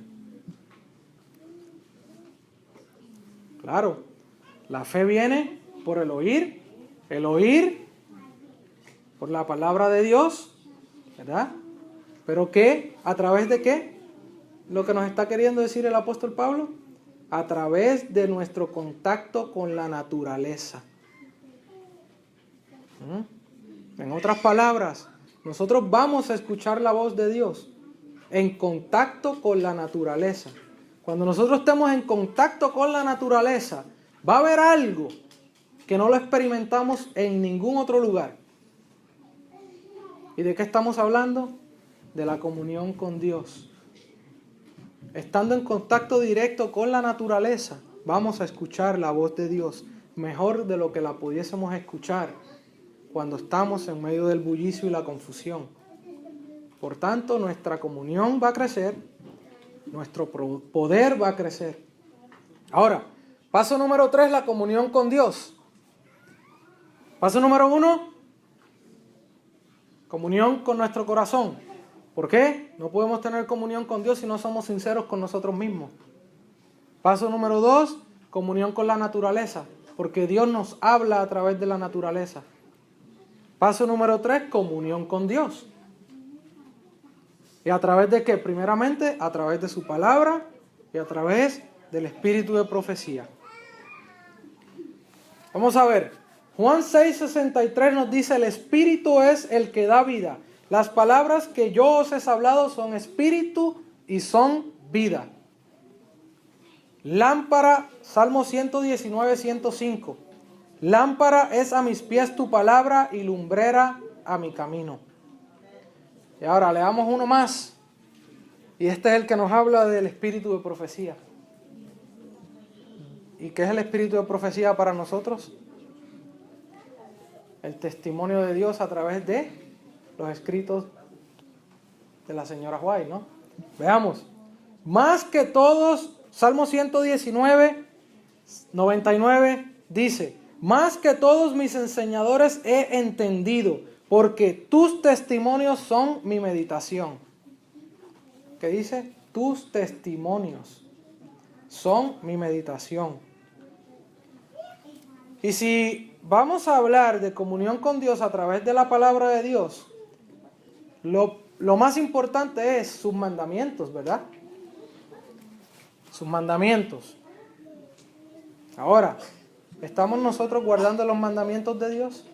Claro, la fe viene por el oír por la palabra de Dios, ¿verdad? ¿Pero qué? ¿A través de qué? Lo que nos está queriendo decir el apóstol Pablo, a través de nuestro contacto con la naturaleza. En otras palabras, nosotros vamos a escuchar la voz de Dios en contacto con la naturaleza. Cuando nosotros estemos en contacto con la naturaleza, va a haber algo que no lo experimentamos en ningún otro lugar. ¿Y de qué estamos hablando? De la comunión con Dios. Estando en contacto directo con la naturaleza, vamos a escuchar la voz de Dios mejor de lo que la pudiésemos escuchar cuando estamos en medio del bullicio y la confusión. Por tanto, nuestra comunión va a crecer, nuestro poder va a crecer. Ahora, paso número 3, la comunión con Dios. Paso número 1, comunión con nuestro corazón. ¿Por qué? No podemos tener comunión con Dios si no somos sinceros con nosotros mismos. Paso número 2, comunión con la naturaleza, porque Dios nos habla a través de la naturaleza. Paso número 3, comunión con Dios. ¿Y a través de qué? Primeramente, a través de su palabra y a través del espíritu de profecía. Vamos a ver. Juan 6:63 nos dice, el espíritu es el que da vida. Las palabras que yo os he hablado son espíritu y son vida. Lámpara, Salmo 119:105. Lámpara es a mis pies tu palabra y lumbrera a mi camino. Y ahora leamos uno más. Y este es el que nos habla del espíritu de profecía. ¿Y qué es el espíritu de profecía para nosotros? El testimonio de Dios a través de los escritos de la señora White, ¿no? Veamos. Más que todos, Salmo 119:99 dice, más que todos mis enseñadores he entendido, porque tus testimonios son mi meditación. ¿Qué dice? Tus testimonios son mi meditación. Y si vamos a hablar de comunión con Dios a través de la palabra de Dios, lo más importante es sus mandamientos, ¿verdad? Sus mandamientos. Ahora, ¿estamos nosotros guardando los mandamientos de Dios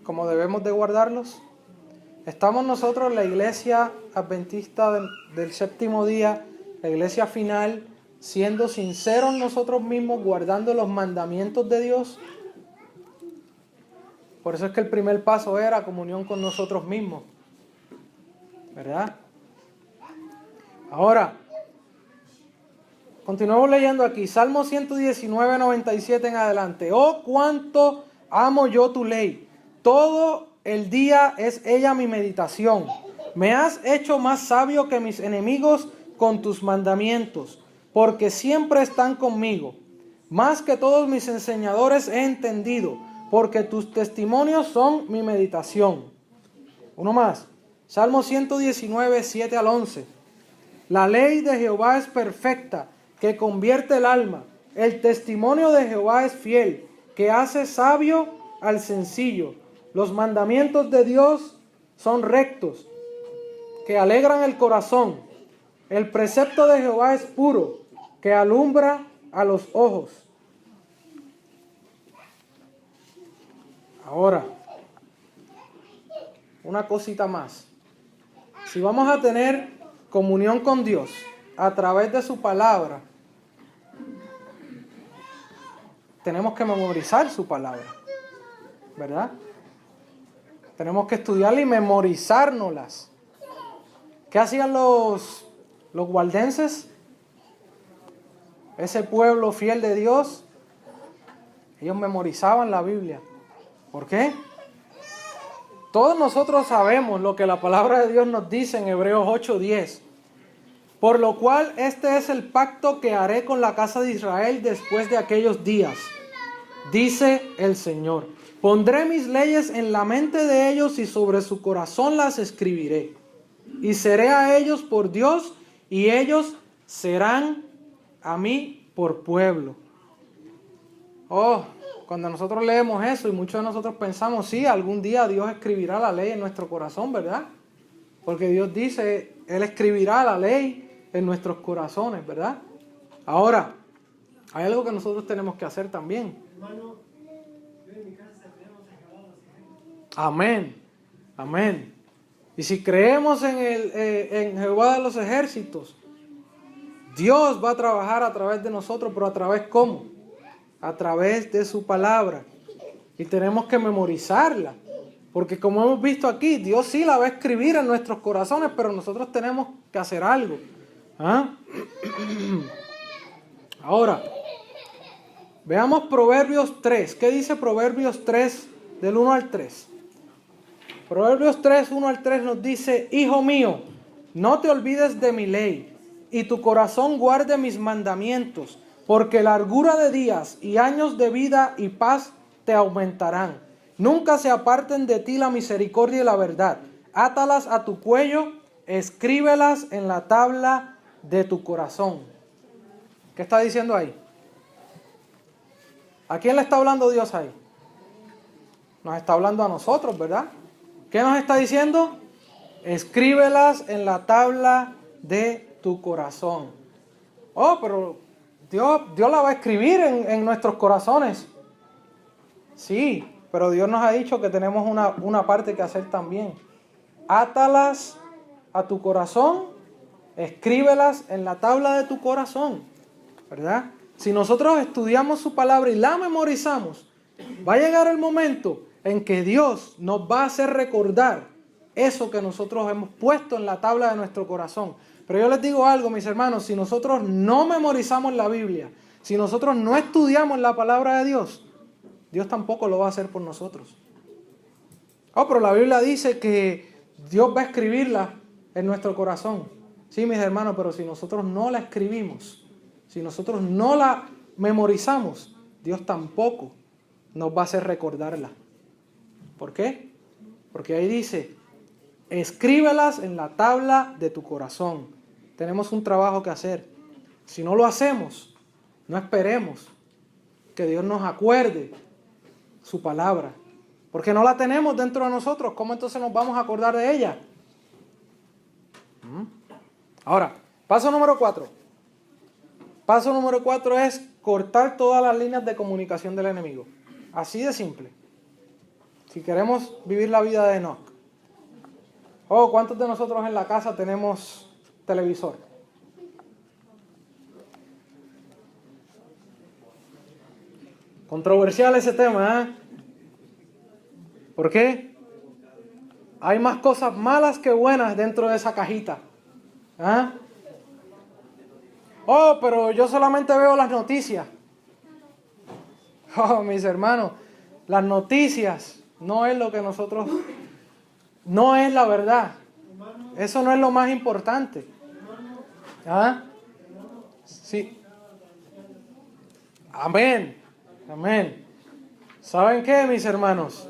como debemos de guardarlos? ¿Estamos nosotros, la iglesia adventista del séptimo día, la iglesia final, siendo sinceros nosotros mismos, guardando los mandamientos de Dios? Por eso es que el primer paso era comunión con nosotros mismos, ¿verdad? Ahora, continuamos leyendo aquí, Salmo 119:97 en adelante. Oh, cuánto amo yo tu ley. Todo el día es ella mi meditación. Me has hecho más sabio que mis enemigos con tus mandamientos, porque siempre están conmigo. Más que todos mis enseñadores he entendido, porque tus testimonios son mi meditación. Uno más, Salmo 119:7 al 11. La ley de Jehová es perfecta, que convierte el alma. El testimonio de Jehová es fiel, que hace sabio al sencillo. Los mandamientos de Dios son rectos, que alegran el corazón. El precepto de Jehová es puro, que alumbra a los ojos. Ahora, una cosita más. Si vamos a tener comunión con Dios, a través de su palabra, tenemos que memorizar su palabra, ¿verdad? Tenemos que estudiarla y memorizárnoslas. ¿Qué hacían los waldenses? Ese pueblo fiel de Dios, ellos memorizaban la Biblia. ¿Por qué? Todos nosotros sabemos lo que la palabra de Dios nos dice en Hebreos 8:10. Por lo cual este es el pacto que haré con la casa de Israel después de aquellos días, dice el Señor. Pondré mis leyes en la mente de ellos y sobre su corazón las escribiré. Y seré a ellos por Dios y ellos serán a mí por pueblo. Oh, cuando nosotros leemos eso y muchos de nosotros pensamos, sí, algún día Dios escribirá la ley en nuestro corazón, ¿verdad? Porque Dios dice, Él escribirá la ley en nuestros corazones, ¿verdad? Ahora, hay algo que nosotros tenemos que hacer también. Amén, amén. Y si creemos en Jehová de los ejércitos, Dios va a trabajar a través de nosotros, pero ¿a través cómo? A través de su palabra. Y tenemos que memorizarla. Porque como hemos visto aquí, Dios sí la va a escribir en nuestros corazones, pero nosotros tenemos que hacer algo. ¿Ah? Ahora, veamos Proverbios 3. ¿Qué dice Proverbios 3 del 1 al 3? Proverbios 3, 1 al 3 nos dice, Hijo mío, no te olvides de mi ley, y tu corazón guarde mis mandamientos, porque largura de días y años de vida y paz te aumentarán. Nunca se aparten de ti la misericordia y la verdad. Átalas a tu cuello, escríbelas en la tabla de tu corazón. ¿Qué está diciendo ahí? ¿A quién le está hablando Dios ahí? Nos está hablando a nosotros, ¿verdad? ¿Qué nos está diciendo? Escríbelas en la tabla de tu corazón. Oh, pero Dios la va a escribir en nuestros corazones. Sí, pero Dios nos ha dicho que tenemos una parte que hacer también. Átalas a tu corazón, escríbelas en la tabla de tu corazón, ¿verdad? Si nosotros estudiamos su palabra y la memorizamos, va a llegar el momento en que Dios nos va a hacer recordar eso que nosotros hemos puesto en la tabla de nuestro corazón. Pero yo les digo algo, mis hermanos, si nosotros no memorizamos la Biblia, si nosotros no estudiamos la palabra de Dios, Dios tampoco lo va a hacer por nosotros. Oh, pero la Biblia dice que Dios va a escribirla en nuestro corazón. Sí, mis hermanos, pero si nosotros no la escribimos, si nosotros no la memorizamos, Dios tampoco nos va a hacer recordarla. ¿Por qué? Porque ahí dice, escríbelas en la tabla de tu corazón. Tenemos un trabajo que hacer. Si no lo hacemos, no esperemos que Dios nos acuerde su palabra. Porque no la tenemos dentro de nosotros. ¿Cómo entonces nos vamos a acordar de ella? Ahora, paso número 4. Paso número 4 es cortar todas las líneas de comunicación del enemigo. Así de simple. Si queremos vivir la vida de Enoc. Oh, ¿cuántos de nosotros en la casa tenemos televisor? Controversial ese tema, ¿eh? ¿Por qué? Hay más cosas malas que buenas dentro de esa cajita. ¿Ah? Oh, pero yo solamente veo las noticias. Oh, mis hermanos, las noticias no es lo que nosotros, no es la verdad. Eso no es lo más importante. ¿Ah? Sí. Amén. Amén. ¿Saben qué, mis hermanos?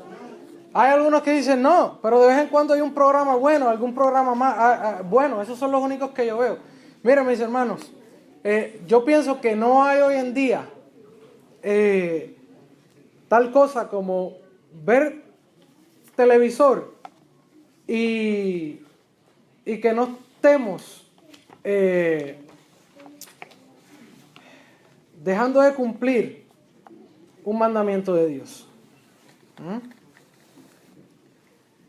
Hay algunos que dicen no, pero de vez en cuando hay un programa bueno, algún programa más bueno. Esos son los únicos que yo veo. Miren, mis hermanos, yo pienso que no hay hoy en día tal cosa como ver televisor y que no estemos dejando de cumplir un mandamiento de Dios.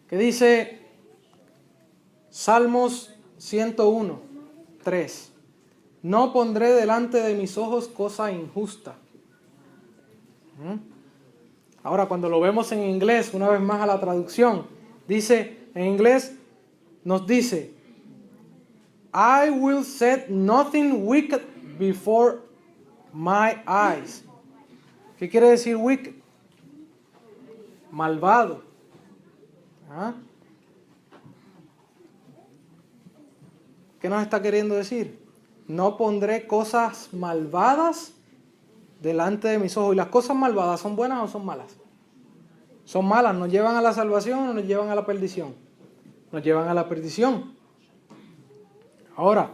Que dice Salmos 101, 3. no pondré delante de mis ojos cosa injusta. Ahora, cuando lo vemos en inglés, una vez más a la traducción, dice, en inglés nos dice, I will set nothing wicked before my eyes. ¿Qué quiere decir wicked? Malvado. ¿Qué nos está queriendo decir? No pondré cosas malvadas delante de mis ojos. ¿Y las cosas malvadas son buenas o son malas? Son malas. ¿Nos llevan a la salvación o nos llevan a la perdición? Nos llevan a la perdición. Ahora,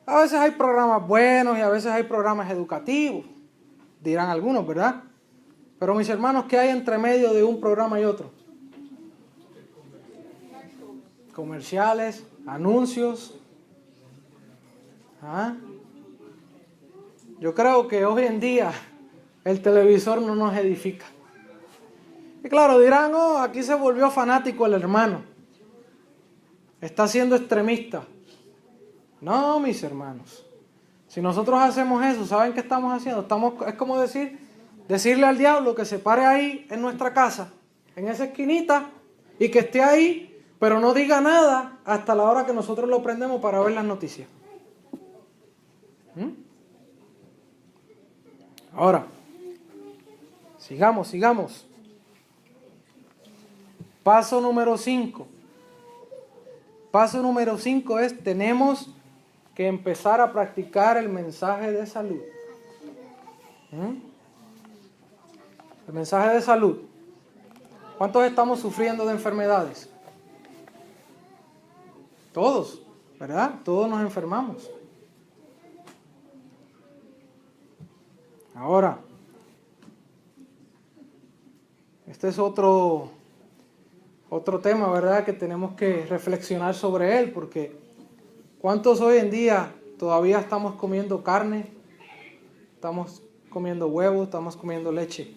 a veces hay programas buenos y a veces hay programas educativos, dirán algunos, ¿verdad? Pero mis hermanos, ¿qué hay entre medio de un programa y otro? Comerciales, anuncios. Yo creo que hoy en día el televisor no nos edifica. Y claro, dirán, oh, aquí se volvió fanático el hermano. Está siendo extremista. No, mis hermanos. Si nosotros hacemos eso, ¿saben qué estamos haciendo? Es como decirle al diablo que se pare ahí en nuestra casa, en esa esquinita, y que esté ahí, pero no diga nada hasta la hora que nosotros lo prendemos para ver las noticias. Ahora, sigamos. Paso número 5. Paso número 5 es, tenemos que empezar a practicar el mensaje de salud. El mensaje de salud. ¿Cuántos estamos sufriendo de enfermedades? Todos, ¿verdad? Todos nos enfermamos. Ahora, este es otro tema, ¿verdad? Que tenemos que reflexionar sobre él, porque ¿cuántos hoy en día todavía estamos comiendo carne? Estamos comiendo huevos, estamos comiendo leche.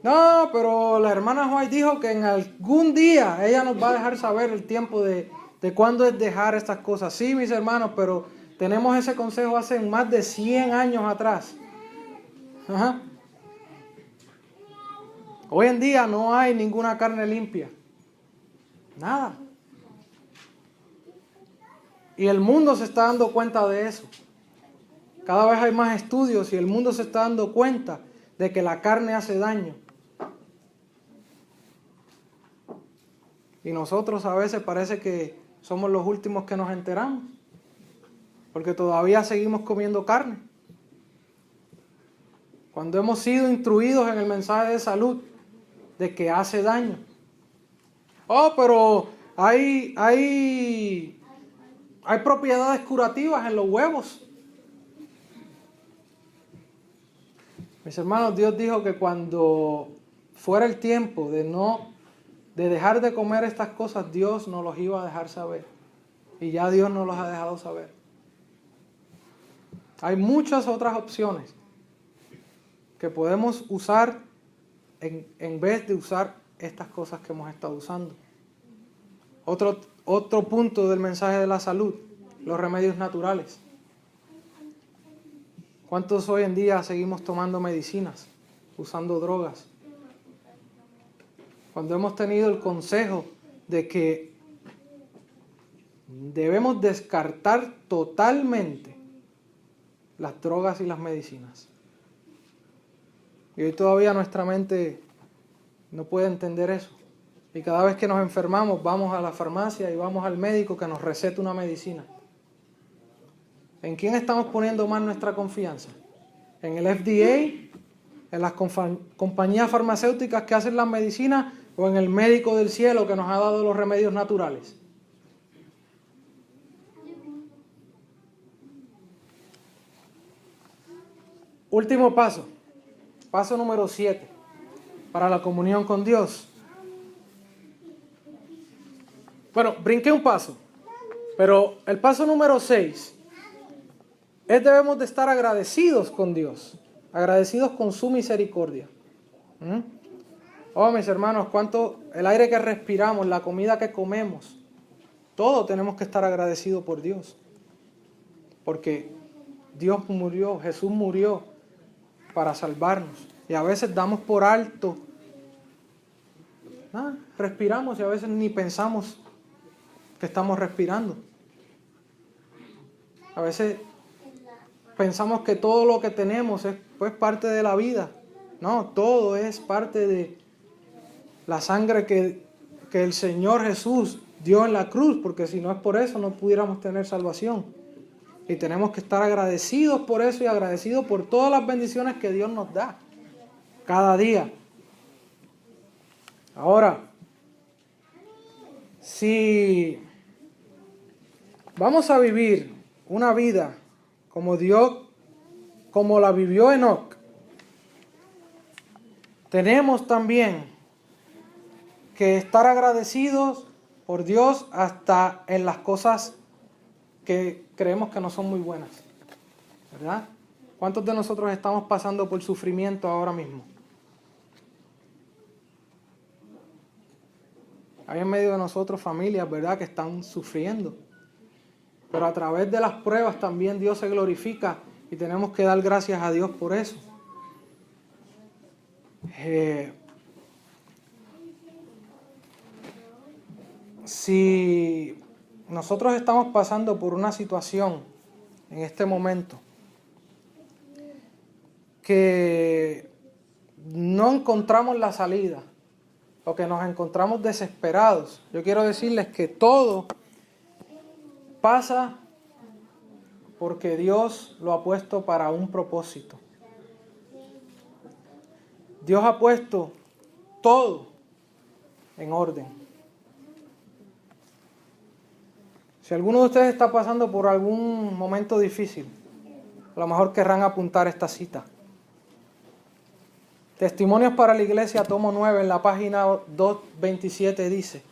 No, pero la hermana White dijo que en algún día ella nos va a dejar saber el tiempo de cuándo es dejar estas cosas. Sí, mis hermanos, pero tenemos ese consejo hace más de 100 años atrás. Hoy en día no hay ninguna carne limpia. Nada. Y el mundo se está dando cuenta de eso. Cada vez hay más estudios y el mundo se está dando cuenta de que la carne hace daño. Y nosotros a veces parece que somos los últimos que nos enteramos, porque todavía seguimos comiendo carne. Cuando hemos sido instruidos en el mensaje de salud de que hace daño. Oh, pero hay propiedades curativas en los huevos. Mis hermanos, Dios dijo que cuando fuera el tiempo de dejar de comer estas cosas, Dios nos los iba a dejar saber. Y ya Dios nos los ha dejado saber. Hay muchas otras opciones que podemos usar en vez de usar estas cosas que hemos estado usando. Otro punto del mensaje de la salud, los remedios naturales. ¿Cuántos hoy en día seguimos tomando medicinas, usando drogas? Cuando hemos tenido el consejo de que debemos descartar totalmente las drogas y las medicinas. Y hoy todavía nuestra mente no puede entender eso. Y cada vez que nos enfermamos vamos a la farmacia y vamos al médico que nos receta una medicina. ¿En quién estamos poniendo más nuestra confianza? ¿En el FDA? ¿En las compañías farmacéuticas que hacen las medicinas? ¿O en el médico del cielo que nos ha dado los remedios naturales? Último paso. Paso número 7. Para la comunión con Dios. Bueno, brinqué un paso. Pero el paso número 6 es debemos de estar agradecidos con Dios. Agradecidos con su misericordia. Oh, mis hermanos, el aire que respiramos, la comida que comemos, todo tenemos que estar agradecidos por Dios. Porque Dios murió, Jesús murió para salvarnos. Y a veces damos por alto. Respiramos y a veces ni pensamos que estamos respirando. A veces pensamos que todo lo que tenemos es pues parte de la vida. No, todo es parte de la sangre que el Señor Jesús dio en la cruz, porque si no es por eso no pudiéramos tener salvación. Y tenemos que estar agradecidos por eso y agradecidos por todas las bendiciones que Dios nos da cada día. Ahora, si vamos a vivir una vida como la vivió Enoc, tenemos también que estar agradecidos por Dios hasta en las cosas que creemos que no son muy buenas, ¿verdad? ¿Cuántos de nosotros estamos pasando por sufrimiento ahora mismo? Hay en medio de nosotros familias, ¿verdad?, que están sufriendo. Pero a través de las pruebas también Dios se glorifica y tenemos que dar gracias a Dios por eso. Si nosotros estamos pasando por una situación en este momento que no encontramos la salida o que nos encontramos desesperados, yo quiero decirles que todo pasa porque Dios lo ha puesto para un propósito. Dios ha puesto todo en orden. Si alguno de ustedes está pasando por algún momento difícil, a lo mejor querrán apuntar esta cita. Testimonios para la Iglesia, tomo 9, en la página 227 dice: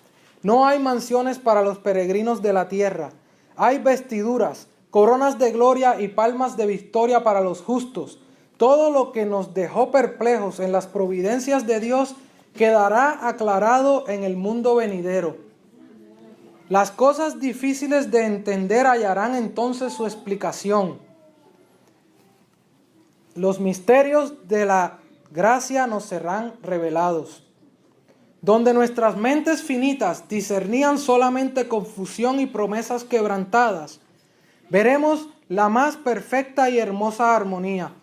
no hay mansiones para los peregrinos de la tierra, hay vestiduras, coronas de gloria y palmas de victoria para los justos. Todo lo que nos dejó perplejos en las providencias de Dios quedará aclarado en el mundo venidero. Las cosas difíciles de entender hallarán entonces su explicación. Los misterios de la gracia nos serán revelados. Donde nuestras mentes finitas discernían solamente confusión y promesas quebrantadas, veremos la más perfecta y hermosa armonía.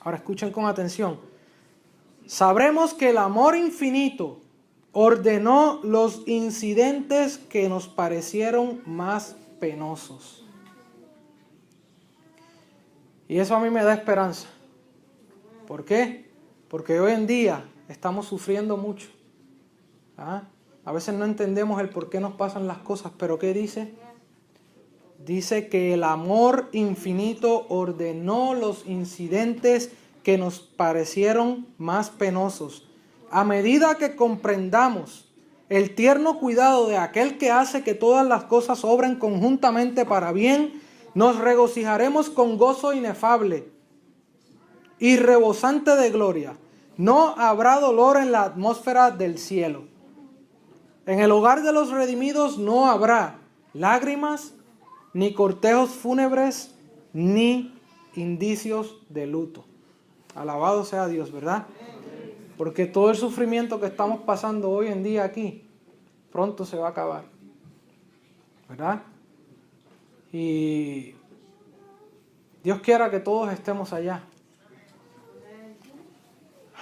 Ahora escuchen con atención. Sabremos que el amor infinito ordenó los incidentes que nos parecieron más penosos. Y eso a mí me da esperanza. ¿Por qué? Porque hoy en día estamos sufriendo mucho. A veces no entendemos el por qué nos pasan las cosas, pero ¿qué dice? Dice que el amor infinito ordenó los incidentes que nos parecieron más penosos. A medida que comprendamos el tierno cuidado de aquel que hace que todas las cosas obren conjuntamente para bien, nos regocijaremos con gozo inefable y rebosante de gloria. No habrá dolor en la atmósfera del cielo. En el hogar de los redimidos no habrá lágrimas, ni cortejos fúnebres, ni indicios de luto. Alabado sea Dios, ¿verdad? Porque todo el sufrimiento que estamos pasando hoy en día aquí, pronto se va a acabar, ¿verdad? Y Dios quiera que todos estemos allá.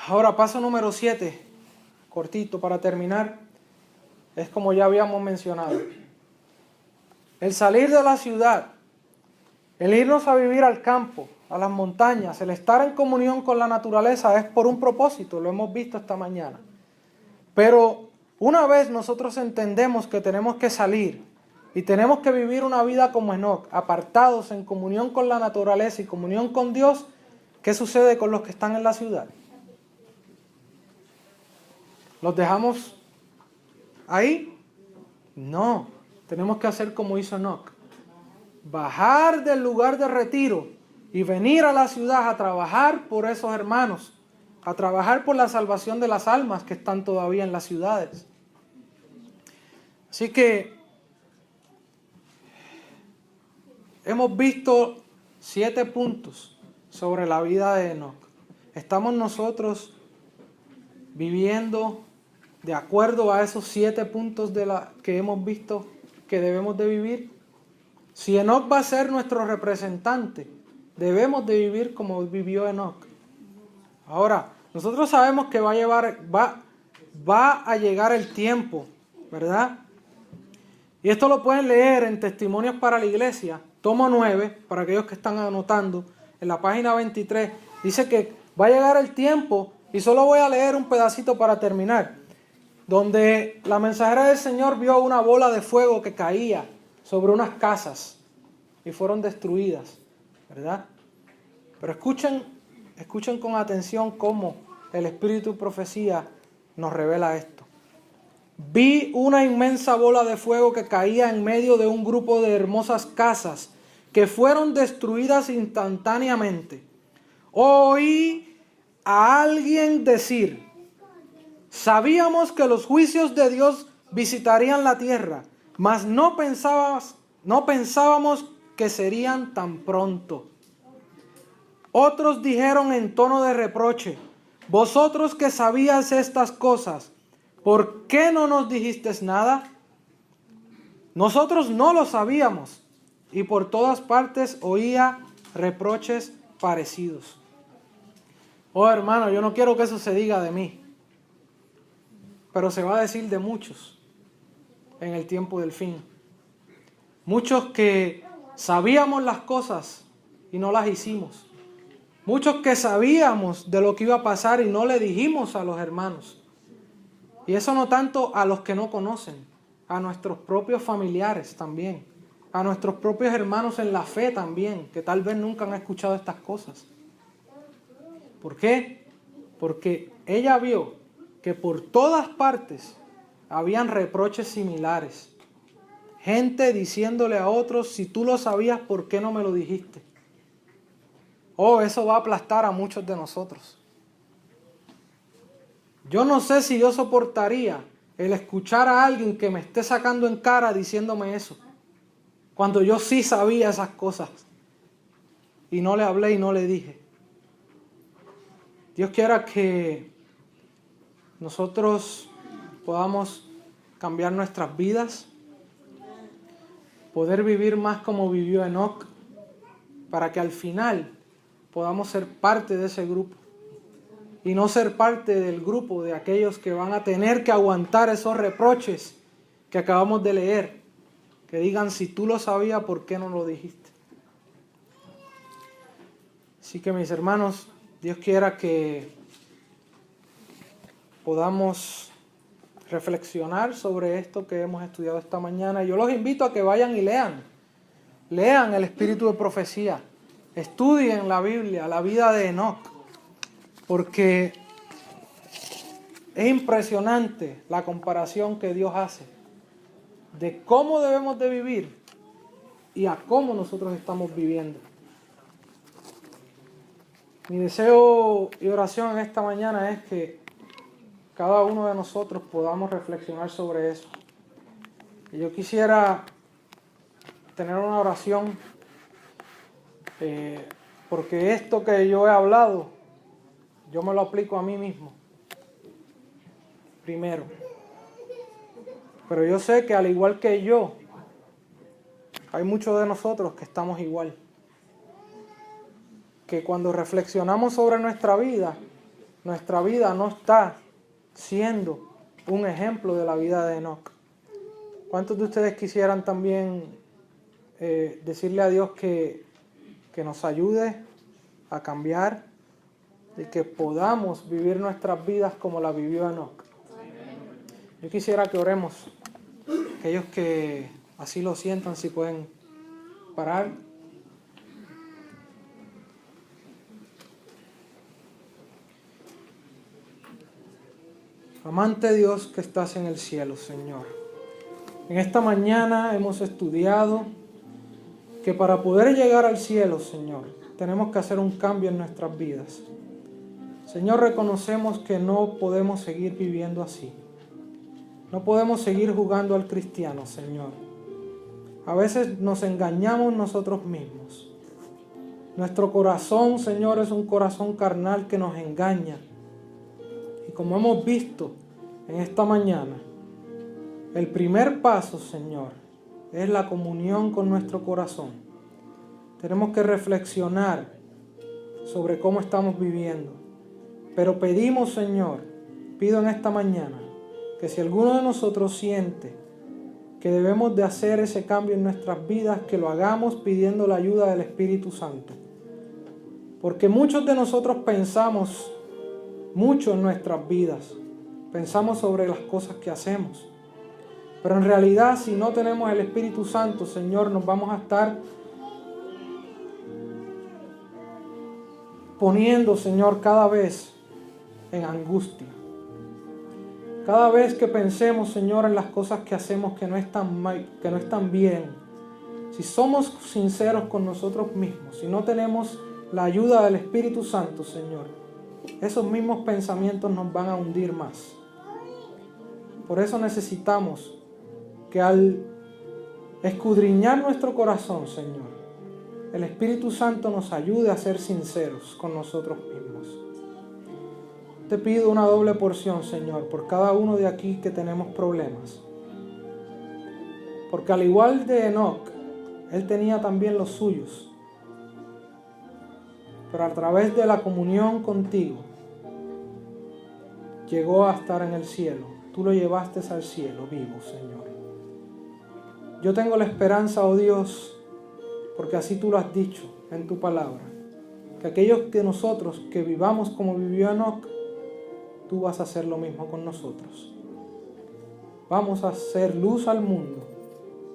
Ahora, paso número 7, cortito para terminar, es como ya habíamos mencionado. El salir de la ciudad, el irnos a vivir al campo, a las montañas, el estar en comunión con la naturaleza es por un propósito, lo hemos visto esta mañana. Pero una vez nosotros entendemos que tenemos que salir y tenemos que vivir una vida como Enoc, apartados en comunión con la naturaleza y comunión con Dios, ¿qué sucede con los que están en la ciudad? ¿Los dejamos ahí? No, tenemos que hacer como hizo Enoc. Bajar del lugar de retiro y venir a la ciudad a trabajar por esos hermanos a trabajar por la salvación de las almas que están todavía en las ciudades. Así que hemos visto 7 puntos sobre la vida de Enoc. ¿Estamos nosotros viviendo de acuerdo a esos 7 puntos que hemos visto que debemos de vivir? Si Enoc va a ser nuestro representante, debemos de vivir como vivió Enoc. Ahora, nosotros sabemos que va a llegar el tiempo, ¿verdad? Y esto lo pueden leer en Testimonios para la Iglesia, tomo 9, para aquellos que están anotando, en la página 23, dice que va a llegar el tiempo, y solo voy a leer un pedacito para terminar, donde la mensajera del Señor vio una bola de fuego que caía sobre unas casas y fueron destruidas, ¿verdad? Pero escuchen con atención cómo el Espíritu de Profecía nos revela esto. Vi una inmensa bola de fuego que caía en medio de un grupo de hermosas casas que fueron destruidas instantáneamente. Oí a alguien decir: sabíamos que los juicios de Dios visitarían la tierra, mas no pensábamos que serían tan pronto. Otros dijeron en tono de reproche: vosotros que sabíais estas cosas, ¿por qué no nos dijiste nada? Nosotros no lo sabíamos, y por todas partes oía reproches parecidos. Oh, hermano, yo no quiero que eso se diga de mí, pero se va a decir de muchos en el tiempo del fin. Muchos que sabíamos las cosas y no las hicimos. Muchos que sabíamos de lo que iba a pasar y no le dijimos a los hermanos. Y eso no tanto a los que no conocen, a nuestros propios familiares también, a nuestros propios hermanos en la fe también, que tal vez nunca han escuchado estas cosas. ¿Por qué? Porque ella vio que por todas partes habían reproches similares. Gente diciéndole a otros: si tú lo sabías, ¿por qué no me lo dijiste? Oh, eso va a aplastar a muchos de nosotros. Yo no sé si yo soportaría el escuchar a alguien que me esté sacando en cara diciéndome eso, cuando yo sí sabía esas cosas y no le hablé y no le dije. Dios quiera que nosotros podamos cambiar nuestras vidas, poder vivir más como vivió Enoc, para que al final podamos ser parte de ese grupo y no ser parte del grupo de aquellos que van a tener que aguantar esos reproches que acabamos de leer, que digan: si tú lo sabías, ¿por qué no lo dijiste? Así que, mis hermanos, Dios quiera que podamos reflexionar sobre esto que hemos estudiado esta mañana. Yo los invito a que vayan y lean el espíritu de profecía, estudien la Biblia, la vida de Enoc, porque es impresionante la comparación que Dios hace de cómo debemos de vivir y a cómo nosotros estamos viviendo. Mi deseo y oración en esta mañana es que cada uno de nosotros podamos reflexionar sobre eso. Y yo quisiera tener una oración, porque esto que yo he hablado, yo me lo aplico a mí mismo primero. Pero yo sé que al igual que yo, hay muchos de nosotros que estamos igual. Que cuando reflexionamos sobre nuestra vida no está siendo un ejemplo de la vida de Enoc. ¿Cuántos de ustedes quisieran también decirle a Dios que nos ayude a cambiar y que podamos vivir nuestras vidas como la vivió Enoc? Yo quisiera que oremos. Aquellos que así lo sientan, si pueden parar. Amante Dios que estás en el cielo, Señor. En esta mañana hemos estudiado que para poder llegar al cielo, Señor, tenemos que hacer un cambio en nuestras vidas. Señor, reconocemos que no podemos seguir viviendo así. No podemos seguir jugando al cristiano, Señor. A veces nos engañamos nosotros mismos. Nuestro corazón, Señor, es un corazón carnal que nos engaña. Y como hemos visto en esta mañana, el primer paso, Señor, es la comunión con nuestro corazón. Tenemos que reflexionar sobre cómo estamos viviendo. Pero pedimos, Señor, pido en esta mañana, que si alguno de nosotros siente que debemos de hacer ese cambio en nuestras vidas, que lo hagamos pidiendo la ayuda del Espíritu Santo. Porque muchos de nosotros pensamos mucho en nuestras vidas, pensamos sobre las cosas que hacemos. Pero en realidad, si no tenemos el Espíritu Santo, Señor, nos vamos a estar poniendo, Señor, cada vez en angustia. Cada vez que pensemos, Señor, en las cosas que hacemos que no están bien, si somos sinceros con nosotros mismos, si no tenemos la ayuda del Espíritu Santo, Señor, esos mismos pensamientos nos van a hundir más. Por eso necesitamos que al escudriñar nuestro corazón, Señor, el Espíritu Santo nos ayude a ser sinceros con nosotros mismos. Te pido una doble porción, Señor, por cada uno de aquí que tenemos problemas. Porque al igual de Enoc, él tenía también los suyos. Pero a través de la comunión contigo, llegó a estar en el cielo. Tú lo llevaste al cielo vivo, Señor. Yo tengo la esperanza, oh Dios, porque así tú lo has dicho en tu palabra, que aquellos de nosotros que vivamos como vivió Enoc, tú vas a hacer lo mismo con nosotros. Vamos a hacer luz al mundo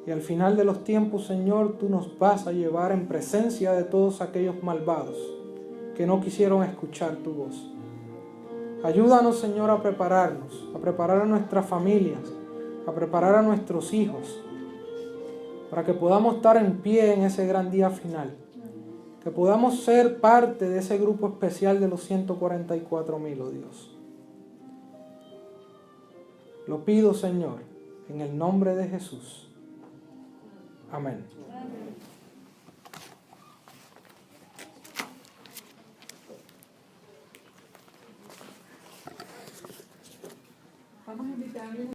y al final de los tiempos, Señor, tú nos vas a llevar en presencia de todos aquellos malvados que no quisieron escuchar tu voz. Ayúdanos, Señor, a prepararnos, a preparar a nuestras familias, a preparar a nuestros hijos, para que podamos estar en pie en ese gran día final, que podamos ser parte de ese grupo especial de los 144,000, oh Dios. Lo pido, Señor, en el nombre de Jesús. Amén. Vamos a invitarles